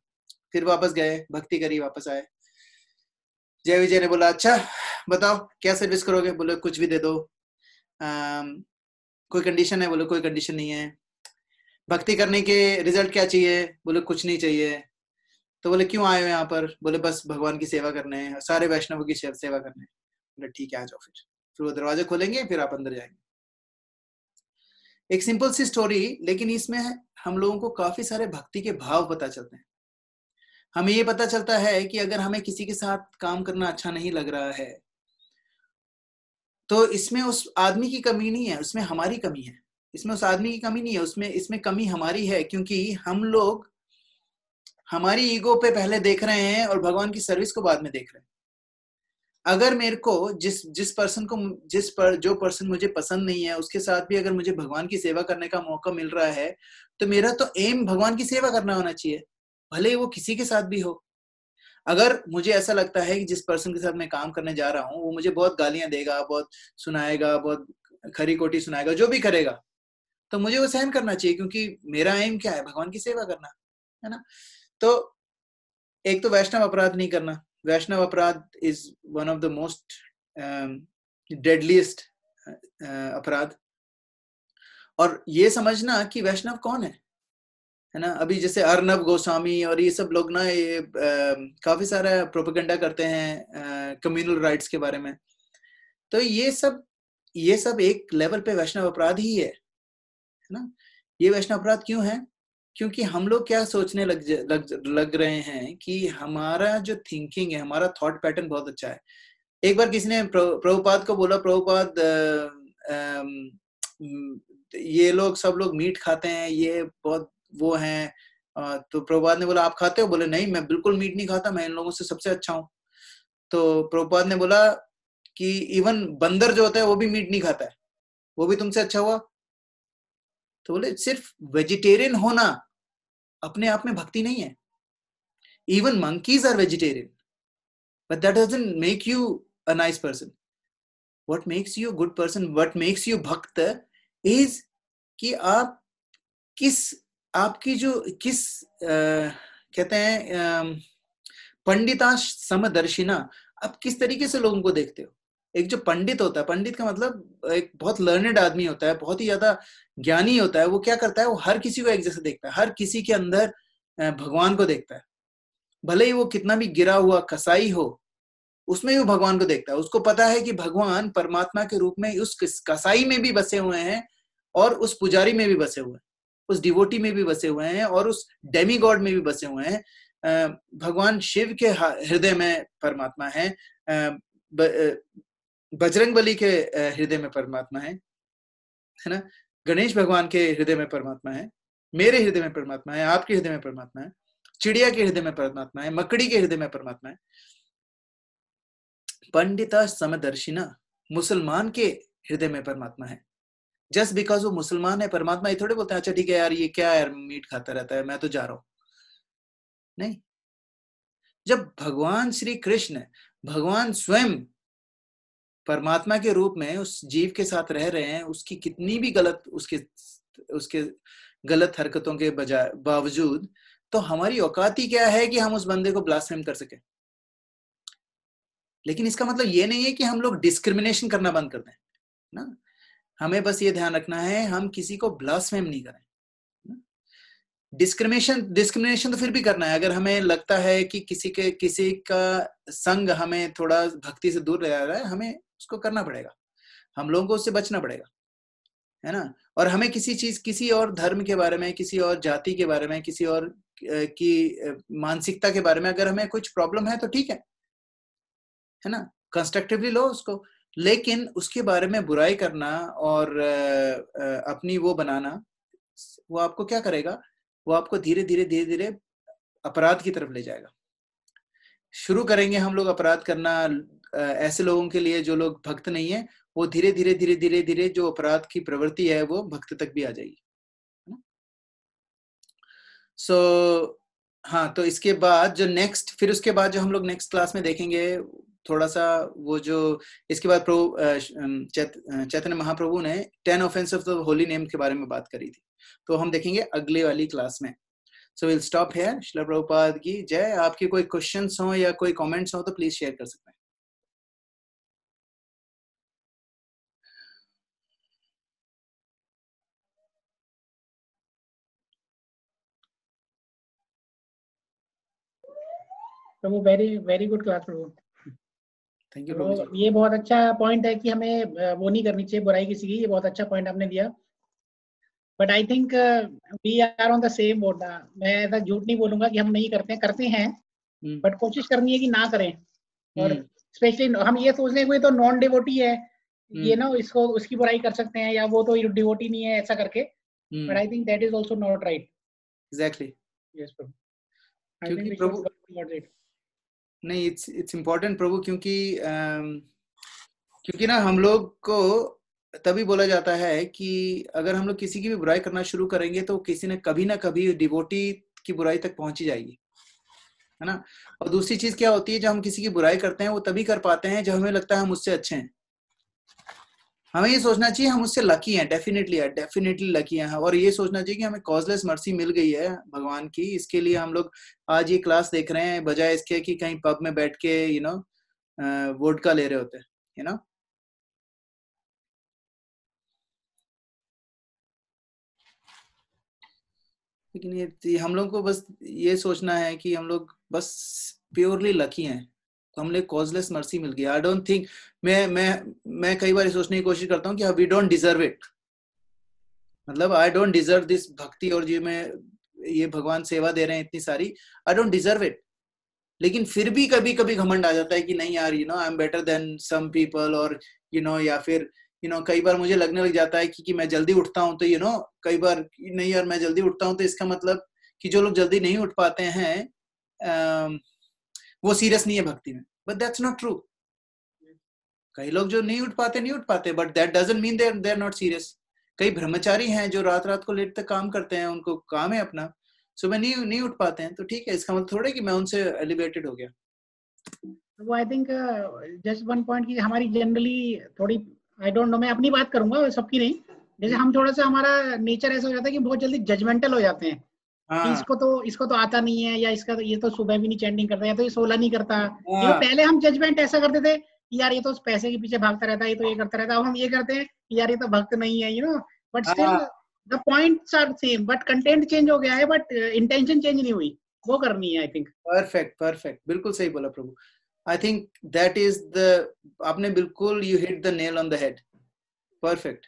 फिर वापस गए, भक्ति करी, वापस आए। जय विजय ने बोला अच्छा बताओ क्या सर्विस करोगे, बोले कुछ भी दे दो। कोई कंडीशन है, बोले कोई कंडीशन नहीं है। भक्ति करने के रिजल्ट क्या चाहिए, बोले कुछ नहीं चाहिए। तो बोले क्यों आए हो यहाँ पर, बोले बस भगवान की सेवा करने, सारे वैष्णवों की सेवा करने। बोले ठीक है आ जाओ। फिर वो दरवाजे खोलेंगे, फिर आप अंदर जाएंगे। एक सिंपल सी स्टोरी, लेकिन इसमें हम लोगों को काफी सारे भक्ति के भाव पता चलते हैं। हमें ये पता चलता है कि अगर हमें किसी के साथ काम करना अच्छा नहीं लग रहा है, तो इसमें उस आदमी की कमी नहीं है, उसमें हमारी कमी है। इसमें उस आदमी की कमी नहीं है, इसमें कमी हमारी है, क्योंकि हम लोग हमारी ईगो पे पहले देख रहे हैं और भगवान की सर्विस को बाद में देख रहे हैं। अगर मेरे को जो पर्सन मुझे पसंद नहीं है, उसके साथ भी अगर मुझे भगवान की सेवा करने का मौका मिल रहा है, तो मेरा तो एम भगवान की सेवा करना होना चाहिए, भले ही वो किसी के साथ भी हो। अगर मुझे ऐसा लगता है कि जिस पर्सन के साथ मैं काम करने जा रहा हूँ वो मुझे बहुत गालियां देगा, बहुत सुनाएगा, बहुत खरी खोटी सुनाएगा, जो भी करेगा, तो मुझे वो सहन करना चाहिए, क्योंकि मेरा एम क्या है, भगवान की सेवा करना है ना। तो एक तो वैष्णव अपराध नहीं करना। वैष्णव अपराध is one of the most deadliest अपराध। और ये समझना कि वैष्णव कौन है ना। अभी जैसे अर्नब गोस्वामी और ये सब लोग ना, ये काफी सारा प्रोपेगेंडा करते हैं कम्युनल राइट्स के बारे में। तो ये सब एक लेवल पे वैष्णव अपराध ही है ना। ये वैष्णव अपराध क्यों है, क्योंकि हम लोग क्या सोचने लग रहे हैं कि हमारा जो थिंकिंग है, हमारा थॉट पैटर्न बहुत अच्छा है। एक बार किसी ने प्रभुपाद को बोला, प्रभुपाद ये लोग सब लोग मीट खाते हैं, ये बहुत वो हैं। तो प्रभुपाद ने बोला आप खाते हो, बोले नहीं मैं बिल्कुल मीट नहीं खाता, मैं इन लोगों से सबसे अच्छा हूँ। तो प्रभुपाद ने बोला कि इवन बंदर जो होता है वो भी मीट नहीं खाता है, वो भी तुमसे अच्छा हुआ। तो बोले सिर्फ वेजिटेरियन होना अपने आप में भक्ति नहीं है। Even monkeys are vegetarian, but that doesn't make you a nice person. What makes you a good person, what makes you भक्त is कि आप आपकी जो कहते हैं पंडिता समदर्शिना, आप किस तरीके से लोगों को देखते हो। एक जो पंडित होता है, पंडित का मतलब एक बहुत लर्नेड आदमी होता है, बहुत ही ज्यादा ज्ञानी होता है। वो क्या करता है, वो हर किसी को एक जैसे देखता है, हर किसी के अंदर भगवान को देखता है, भले ही वो कितना भी गिरा हुआ कसाई हो, उसमें भी भगवान को देखता है। उसको पता है कि भगवान परमात्मा के रूप में उस कसाई में भी बसे हुए हैं और उस पुजारी में भी बसे हुए हैं, उस डिवोटी में भी बसे हुए हैं और उस डेमी गॉड में भी बसे हुए हैं। भगवान शिव के हृदय में परमात्मा है, बजरंग बली के हृदय में परमात्मा है ना, गणेश भगवान के हृदय में परमात्मा है, मेरे हृदय में परमात्मा है, आपके हृदय में परमात्मा है, चिड़िया के हृदय में परमात्मा है, मकड़ी के हृदय में परमात्मा है, पंडिता समदर्शिना मुसलमान के हृदय में परमात्मा है। जस्ट बिकॉज वो मुसलमान है परमात्मा ये थोड़े बोलते हैं अच्छा ठीक है यार ये क्या यार मीट खाता रहता है मैं तो जा रहा हूं। नहीं, जब भगवान श्री कृष्ण, भगवान स्वयं परमात्मा के रूप में उस जीव के साथ रह रहे हैं, उसकी कितनी भी गलत उसके गलत हरकतों के बावजूद, तो हमारी औकात ही क्या है कि हम उस बंदे को ब्लास्फेम कर सके। लेकिन इसका मतलब ये नहीं है कि हम लोग डिस्क्रिमिनेशन करना बंद कर दें ना, हमें बस ये ध्यान रखना है हम किसी को ब्लास्फेम नहीं करें। डिस्क्रिमिनेशन तो फिर भी करना है, अगर हमें लगता है कि किसी का संग हमें थोड़ा भक्ति से दूर ले जा रहा है, हमें उसको करना पड़ेगा, हम लोगों को उससे बचना पड़ेगा, है ना। और हमें किसी और धर्म के बारे में, किसी और जाति के बारे में, किसी और की मानसिकता के बारे में अगर हमें कुछ प्रॉब्लम है तो ठीक है ना, कंस्ट्रक्टिवली लो उसको, लेकिन उसके बारे में बुराई करना और अपनी वो बनाना, वो आपको क्या करेगा, वो आपको धीरे धीरे अपराध की तरफ ले जाएगा। शुरू करेंगे हम लोग अपराध करना ऐसे लोगों के लिए जो लोग भक्त नहीं है, वो धीरे धीरे जो अपराध की प्रवृत्ति है वो भक्त तक भी आ जाएगी। हाँ, तो इसके बाद जो फिर उसके बाद जो हम लोग नेक्स्ट क्लास में देखेंगे थोड़ा सा वो जो इसके बाद चैतन्य महाप्रभु ने 10 offence of the holy name के बारे में बात करी थी, तो हम देखेंगे अगले वाली क्लास में। So will stop here. Srila Prabhupada की जय। आपके कोई क्वेश्चंस हो या कोई कमेंट्स हो तो प्लीज शेयर कर सकते हैं। Prabhu very very good class Prabhu. Thank you Prabhu ji. ये बहुत अच्छा पॉइंट है कि हमें वो नहीं करनी चाहिए बुराई किसी की, ये बहुत अच्छा पॉइंट आपने दिया। But I think we are on the same boat. मैं ऐसा झूठ नहीं बोलूंगा कि हम नहीं करते हैं बट कोशिश करनी है कि ना करें। और स्पेशली हम ये सोच लें कोई तो नॉन डिवोटी है ये ना, इसको उसकी बुराई कर सकते हैं, या वो तो डिवोटी नहीं है ऐसा करके। But I think that is also not right. Exactly. Yes Prabhu. क्योंकि प्रभु नहीं, इट्स इम्पोर्टेंट प्रभु, क्योंकि ना हम लोग को तभी बोला जाता है कि अगर हम लोग किसी की भी बुराई करना शुरू करेंगे तो किसी ने कभी ना कभी डिवोटी की बुराई तक पहुंची जाएगी, है ना। और दूसरी चीज क्या होती है, जब हम किसी की बुराई करते हैं वो तभी कर पाते हैं जब हमें लगता है हम उससे अच्छे हैं। हमें ये सोचना चाहिए हम उससे लकी हैं, डेफिनेटली लकी हैं, और ये सोचना चाहिए कि हमें कॉजलेस मर्सी मिल गई है भगवान की। इसके लिए हम लोग आज ये क्लास देख रहे हैं, बजाय इसके कि कहीं पब में बैठ के वोडका ले रहे होते, लेकिन ये हम लोग को बस ये सोचना है कि हम लोग बस प्योरली लकी हैं, तो हमने कॉजलेस मर्सी मिल गई। आई डोंट थिंक, मैं कई बार सोचने की कोशिश करता हूँ कि वी डोंट डिजर्व इट, मतलब आई डोंट डिजर्व दिस भक्ति, और ये भगवान सेवा दे रहे हैं इतनी सारी, आई डोंट डिजर्व इट। लेकिन फिर भी कभी कभी घमंड आ जाता है कि नहीं यार I am better than some people, और या फिर कई बार मुझे लगने लग जाता है कि मैं जल्दी उठता हूँ, तो कई बार नहीं यार मैं जल्दी उठता हूँ तो इसका मतलब कि जो लोग जल्दी नहीं उठ पाते हैं वो सीरियस नहीं है भक्ति में, बट दैट्स नॉट ट्रू। कई लोग जो नहीं उठ पाते, but that doesn't mean they are not serious. कई ब्रह्मचारी हैं जो रात को लेट तक काम करते हैं, उनको काम है अपना, सुबह नहीं उठ पाते हैं, तो ठीक है, इसका मतलब थोड़ा कि मैं उनसे एलिवेटेड हो गया। वो I think just one point की हमारी जनरली थोड़ी, आई डोंट नो, मैं अपनी बात करूंगा सबकी नहीं, जैसे हम थोड़ा सा हमारा नेचर ऐसा हो जाता है कि बहुत जल्दी जजमेंटल हो जाते हैं। कि इसको तो आता नहीं है, या इसका ये तो सुबह भी नहीं चैंटिंग करता, या तो ये 16 नहीं करता। पहले हम जजमेंट ऐसा करते थे कि यार ये तो पैसे के पीछे भागता रहता है, ये तो ये करता रहता है। अब हम ये करते हैं कि यार ये तो भक्त नहीं है, but still the points are same, but content change हो गया है, बट इंटेंशन चेंज नहीं हुई, वो करनी है आई थिंक। परफेक्ट, बिल्कुल सही बोला प्रभु। I think that is the, आपने बिल्कुल, you hit the nail on the head, perfect.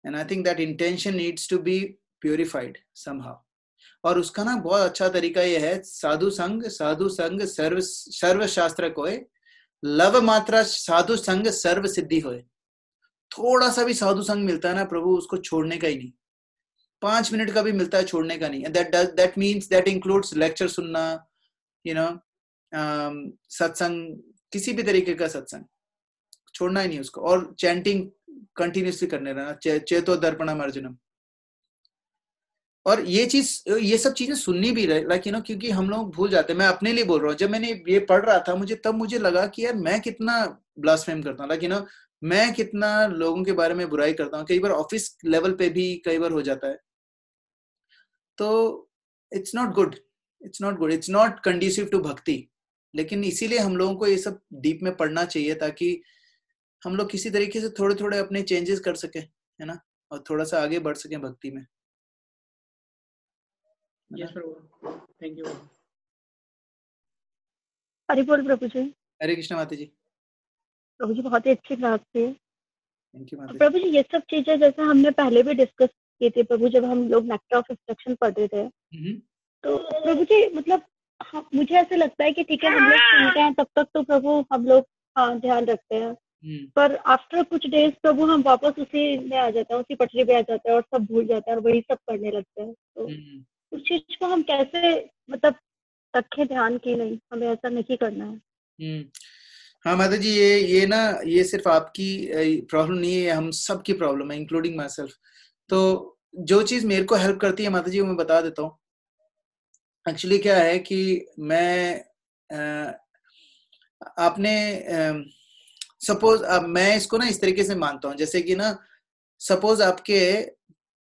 And I think that intention needs to be purified somehow. और उसका ना बहुत अच्छा तरीका ये है, साधु संग सर्व शास्त्र कोय, लव मात्रा साधु संग सर्व सिद्धि होए। थोड़ा सा भी साधु संग मिलता है ना प्रभु, उसको छोड़ने का ही नहीं, 5 मिनट का भी मिलता है छोड़ने का नहीं। that means that includes lecture सुनना, you know, सत्संग, किसी भी तरीके का सत्संग, छोड़ना ही नहीं उसको। और चैंटिंग कंटिन्यूसली करने रहना, चेतो दर्पणम अर्जुनम। और ये सब चीजें सुननी भी रहे, लाइक यू नो, क्योंकि हम लोग भूल जाते हैं। मैं अपने लिए बोल रहा हूँ, जब मैंने ये पढ़ रहा था तब मुझे लगा कि यार मैं कितना ब्लास्फेम करता हूँ, लाइक यू नो, मैं कितना लोगों के बारे में बुराई करता हूँ। कई बार ऑफिस लेवल पे भी कई बार हो जाता है। तो it's not good, it's not conducive to bhakti. लेकिन इसीलिए हम लोगों को ये सब डीप में पढ़ना चाहिए, ताकि हम लोग किसी तरीके से थोड़े थोड़े अपने चेंजेस कर सके, है ना, और थोड़ा सा आगे बढ़ सके भक्ति में। Yes Prabhu, thank you. Hari बोल प्रभु जी। हरे कृष्ण माता जी। प्रभु जी बहुत ही अच्छी बात थी। थैंक यू माता जी। प्रभु जी ये सब चीजें जैसे हमने पहले भी डिस्कस की थी प्रभु, जब हम लोग नेक्टर ऑफ इंस्ट्रक्शन पढ़ते थे, तो प्रभु जी मतलब मुझे ऐसे लगता है कि ठीक है हम लोग सुनते हैं तब तक तो प्रभु हम लोग ध्यान रखते हैं, पर आफ्टर कुछ डेज प्रभु हम वापस उसी में आ जाते हैं, उसी पटरी पे आ जाते हैं और सब भूल जाते हैं और वही सब करने लगते हैं। तो उस चीज को हम कैसे मतलब रखें ध्यान की, नहीं हमें ऐसा नहीं करना है। हाँ माता जी, ये सिर्फ आपकी प्रॉब्लम नहीं है, हम सब की प्रॉब्लम है, इंक्लूडिंग माई सेल्फ। तो जो चीज मेरे को हेल्प करती है माता जी, वो मैं बता देता हूँ। एक्चुअली क्या है कि आपने सपोज, अब मैं इसको ना इस तरीके से मानता हूँ, जैसे कि ना सपोज आपके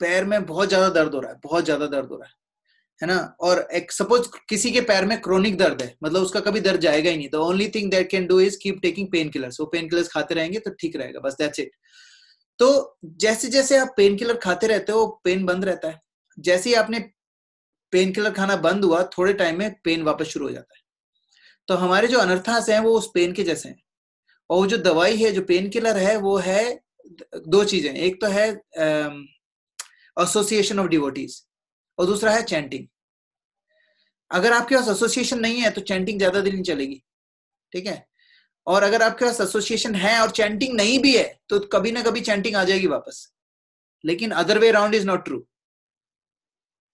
पैर में बहुत ज्यादा दर्द हो रहा है ना, और एक सपोज किसी के पैर में क्रोनिक दर्द है, मतलब उसका कभी दर्द जाएगा ही नहीं। The only thing that can do is keep taking pain killers. वो पेन किलर्स खाते रहेंगे तो ठीक रहेगा, बस दैट्स इट। तो जैसे जैसे आप पेन किलर खाते रहते हो, पेन बंद रहता है। जैसे ही आपने पेन किलर खाना बंद हुआ, थोड़े टाइम में पेन वापस शुरू हो जाता है। तो हमारे जो अनर्थास हैं वो उस पेन के जैसे हैं, और जो दवाई है, जो पेन किलर है, वो है दो चीजें। एक तो है एसोसिएशन ऑफ डिवोटीज, और दूसरा है चैंटिंग। अगर आपके पास एसोसिएशन नहीं है तो चैंटिंग ज्यादा दिन नहीं चलेगी, ठीक है। और अगर आपके पास एसोसिएशन है और चैंटिंग नहीं भी है तो कभी ना कभी चैंटिंग आ जाएगी वापस। लेकिन other way around is not true.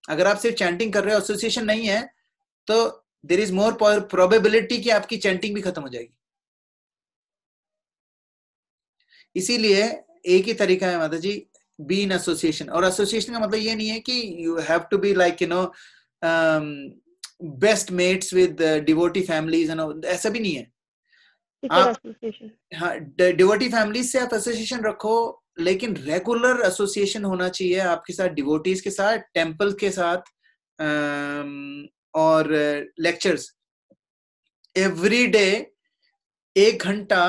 अगर आप सिर्फ चैंटिंग कर रहे हो, एसोसिएशन नहीं है, तो देयर इज मोर प्रोबेबिलिटी कि आपकी चैंटिंग भी खत्म हो जाएगी। इसीलिए एक ही तरीका है माता जी, बी इन एसोसिएशन। और एसोसिएशन का मतलब ये नहीं है कि you have to be like you know best mates with devotee families, ऐसा भी नहीं है। आप हाँ, डिवोटी फैमिलीज से आप एसोसिएशन रखो, लेकिन रेगुलर एसोसिएशन होना चाहिए आपके साथ, डिवोटीज के साथ, टेम्पल के साथ, और लेक्चर्स एवरी डे 1 घंटा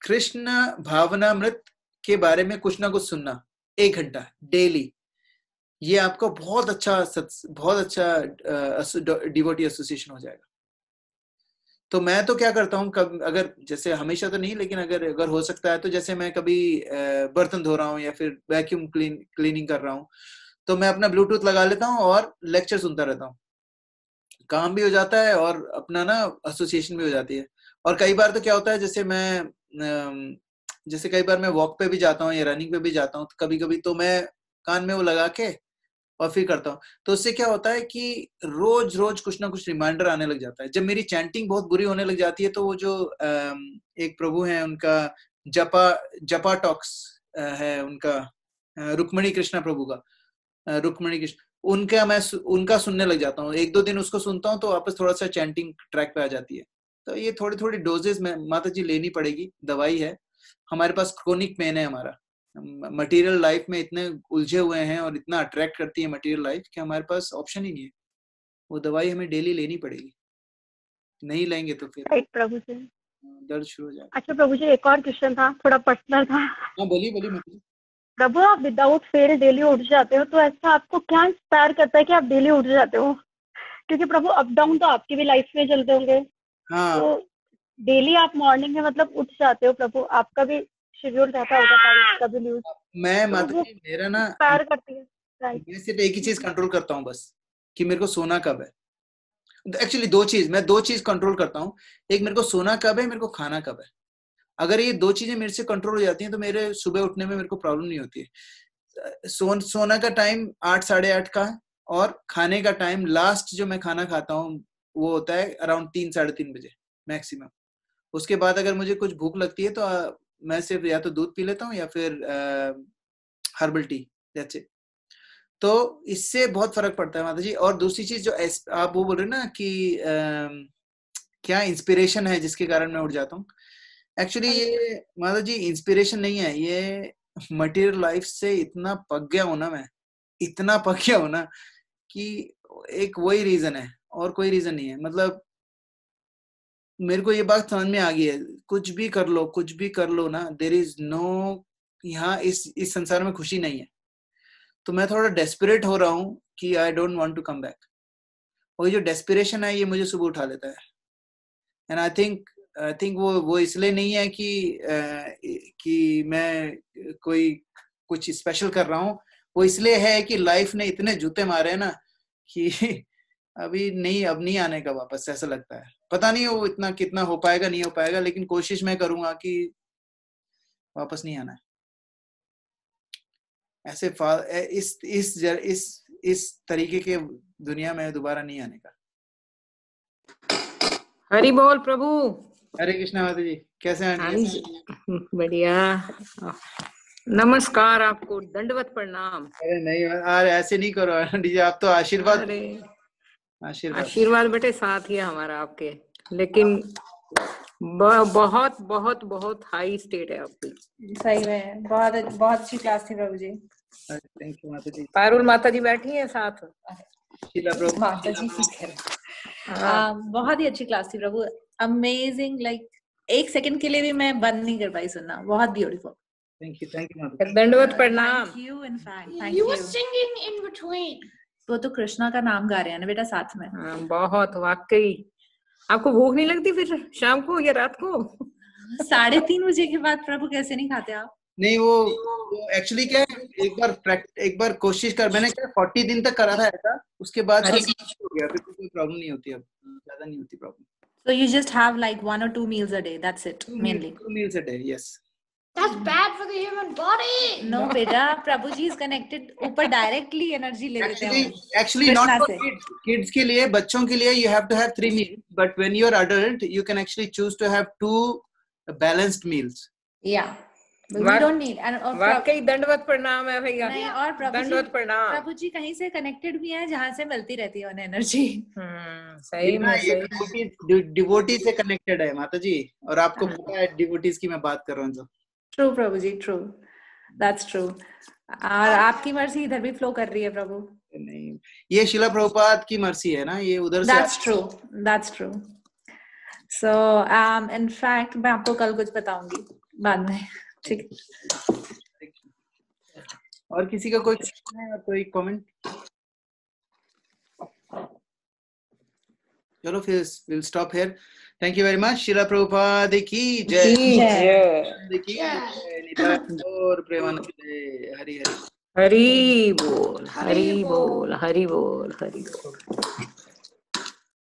कृष्ण भावनामृत के बारे में कुछ ना कुछ सुनना, 1 घंटा डेली। ये आपको बहुत अच्छा डिवोटी एसोसिएशन हो जाएगा। तो मैं तो क्या करता हूँ, अगर जैसे हमेशा तो नहीं, लेकिन अगर हो सकता है तो जैसे मैं कभी बर्तन धो रहा हूँ या फिर वैक्यूम क्लीनिंग कर रहा हूँ, तो मैं अपना ब्लूटूथ लगा लेता हूँ और लेक्चर सुनता रहता हूँ। काम भी हो जाता है और अपना ना एसोसिएशन भी हो जाती है। और कई बार तो क्या होता है, जैसे कई बार मैं वॉक पे भी जाता हूँ या रनिंग पे भी जाता हूँ, तो कभी कभी तो मैं कान में वो लगा के और फिर करता हूँ। तो उससे क्या होता है कि रोज रोज कुछ ना कुछ रिमाइंडर आने लग जाता है। जब मेरी चैंटिंग बहुत बुरी होने लग जाती है, तो वो जो एक प्रभु है, उनका जपा टॉक्स है, उनका रुक्मणी कृष्णा प्रभु का, रुक्मणी कृष्ण, उनका सुनने लग जाता हूँ। 1-2 दिन उसको सुनता हूँ तो वापस थोड़ा सा चैंटिंग ट्रैक पे आ जाती है। तो ये थोड़ी थोड़ी डोजेस में माता जी लेनी पड़ेगी। दवाई है, हमारे पास क्रोनिक पेन है, हमारा मटेरियल लाइफ में इतने उलझे हुए हैं और इतना अट्रैक्ट करती है मटेरियल लाइफ कि हमारे पास ऑप्शन ही नहीं है। वो दवाई हमें डेली लेनी पड़ेगी, नहीं लेंगे तो फिर राइट प्रभु जी, दर्द शुरू हो जाएगा। अच्छा प्रभु जी, एक और क्वेश्चन था, थोड़ा पर्सनल था। हाँ बोलिए माता जी। प्रभु, आप विदाउट फेल डेली उठ जाते हो, तो ऐसा आपको क्या इंस्पायर करता है कि आप डेली उठ जाते हो? क्योंकि प्रभु अप डाउन तो आपकी भी लाइफ में चलते होंगे, हाँ, तो डेली आप मॉर्निंग में मतलब उठ जाते हो प्रभु, आपका भी शेड्यूल रहता होगा तारीख का भी न्यूज, मैं तो माता वो जी मेरा ना, इंस्पायर करती है, राइट? मैं सिर्फ एक ही चीज कंट्रोल करता हूँ बस, कि मेरे को सोना कब है। एक्चुअली दो चीज कंट्रोल करता हूँ, एक मेरे को सोना कब है, मेरे को खाना कब है। अगर ये दो चीजें मेरे से कंट्रोल हो जाती हैं तो मेरे सुबह उठने में मेरे को प्रॉब्लम नहीं होती है। सोना का टाइम 8 साढ़े 8 का है, और खाने का टाइम लास्ट जो मैं खाना खाता हूँ वो होता है अराउंड 3 साढ़े 3 बजे मैक्सिमम। उसके बाद अगर मुझे कुछ भूख लगती है तो मैं सिर्फ या तो दूध पी लेता हूँ या फिर हर्बल टी, दैट्स इट। तो इससे बहुत फर्क पड़ता है माता जी। और दूसरी चीज जो आप वो बोल रहे हैं ना कि क्या इंस्पिरेशन है जिसके कारण मैं उठ जाता हूँ, एक्चुअली ये माता जी इंस्पिरेशन नहीं है, ये मटेरियल लाइफ से इतना पक गया हूं ना मैं, इतना पक गया हूं ना कि एक वही रीजन है और कोई रीजन नहीं है। मतलब मेरे को ये बात समझ में आ गई है, कुछ भी कर लो ना, देयर इज नो, यहाँ इस संसार में खुशी नहीं है। तो मैं थोड़ा डेस्परेट हो रहा हूँ कि I don't want to come back. और ये जो डेस्पिरेशन है ये मुझे सुबह उठा लेता है। एंड आई थिंक वो इसलिए नहीं है कि मैं कोई कुछ स्पेशल कर रहा हूँ, वो इसलिए है कि लाइफ ने इतने जूते मारे हैं ना कि अभी नहीं, अब नहीं आने का वापस, ऐसा लगता है। पता नहीं वो इतना कितना हो पाएगा नहीं हो पाएगा, लेकिन कोशिश मैं करूंगा कि वापस नहीं आना है ऐसे इस तरीके के दुनिया में दोबारा नहीं आने का। हरि बोल प्रभु। हरे कृष्णा माता जी, कैसे हैं आंटी? बढ़िया, नमस्कार आपको, दंडवत प्रणाम। अरे नहीं यार, ऐसे नहीं करो आंटी जी, आप तो आशीर्वाद। अरे आशीर्वाद आशीर्वाद बेटे साथ ही है हमारा आपके, लेकिन बहुत बहुत बहुत हाई स्टेट है आपकी। सही में बहुत बहुत अच्छी क्लास थी प्रभु जी। थैंक यू माता जी। पारुल माता जी बैठी हैं साथ। शीला प्रभु माता जी बहुत ही अच्छी क्लास थी प्रभु, अमेजिंग। लाइक एक सेकंड के लिए भी मैं बंद नहीं कर पाई सुनना, बहुत ब्यूटीफुल। थैंक यू माता जी। दंडवत प्रणाम। Thank you, in fact thank you. Singing in between, वो तो कृष्णा का नाम गा रहे हैं ना बेटा साथ में। बहुत वाकई। आपको भूख नहीं लगती फिर शाम को या रात को? 3:30 बजे के बाद प्रभु कैसे नहीं खाते आप? नहीं वो एक्चुअली क्या है, एक बार कोशिश कर, मैंने क्या 40 दिन तक करा था ऐसा, उसके बाद हो गया, फिर कोई प्रॉब्लम नहीं होती, अब ज्यादा नहीं होती problem. So you just have like 1 or 2 meals a day, that's it, mainly. 2 meals a day, yes. That's bad for the human body. No beta, Prabhu ji is connected, ऊपर directly energy ले लेते हैं। Actually not for kids. Kids के लिए, बच्चों के लिए you have to have 3 meals, but when you're adult you can actually choose to have 2 balanced meals. Yeah. But we don't need, and वाकई दंडवत प्रणाम है भैया। नहीं, और दंडवत प्रणाम। प्रभु जी कहीं से कनेक्टेड भी है जहाँ से मिलती रहती है उन्हें एनर्जी। सही में डिवोटी से कनेक्टेड है माता जी, और आपको पता है डिवोटीज की मैं बात कर रहा हूँ। True prabhu ji, true, that's true. और आपकी मर्जी इधर भी फ्लो कर रही है प्रभु। नहीं, ये शिला प्रभुपाद की मर्जी है ना, ये उधर से। That's true, that's true. So in fact मैं आपको कल कुछ बताऊंगी बाद में, ठीक है? और किसी का कोई क्वेश्चन है, कोई कमेंट? चलो फिर will stop here. Thank you very much. शिला प्रभुपाद की जय। और प्रेमानंद हरि हरि हरि बोल, हरि बोल, हरि बोल, हरि बोल।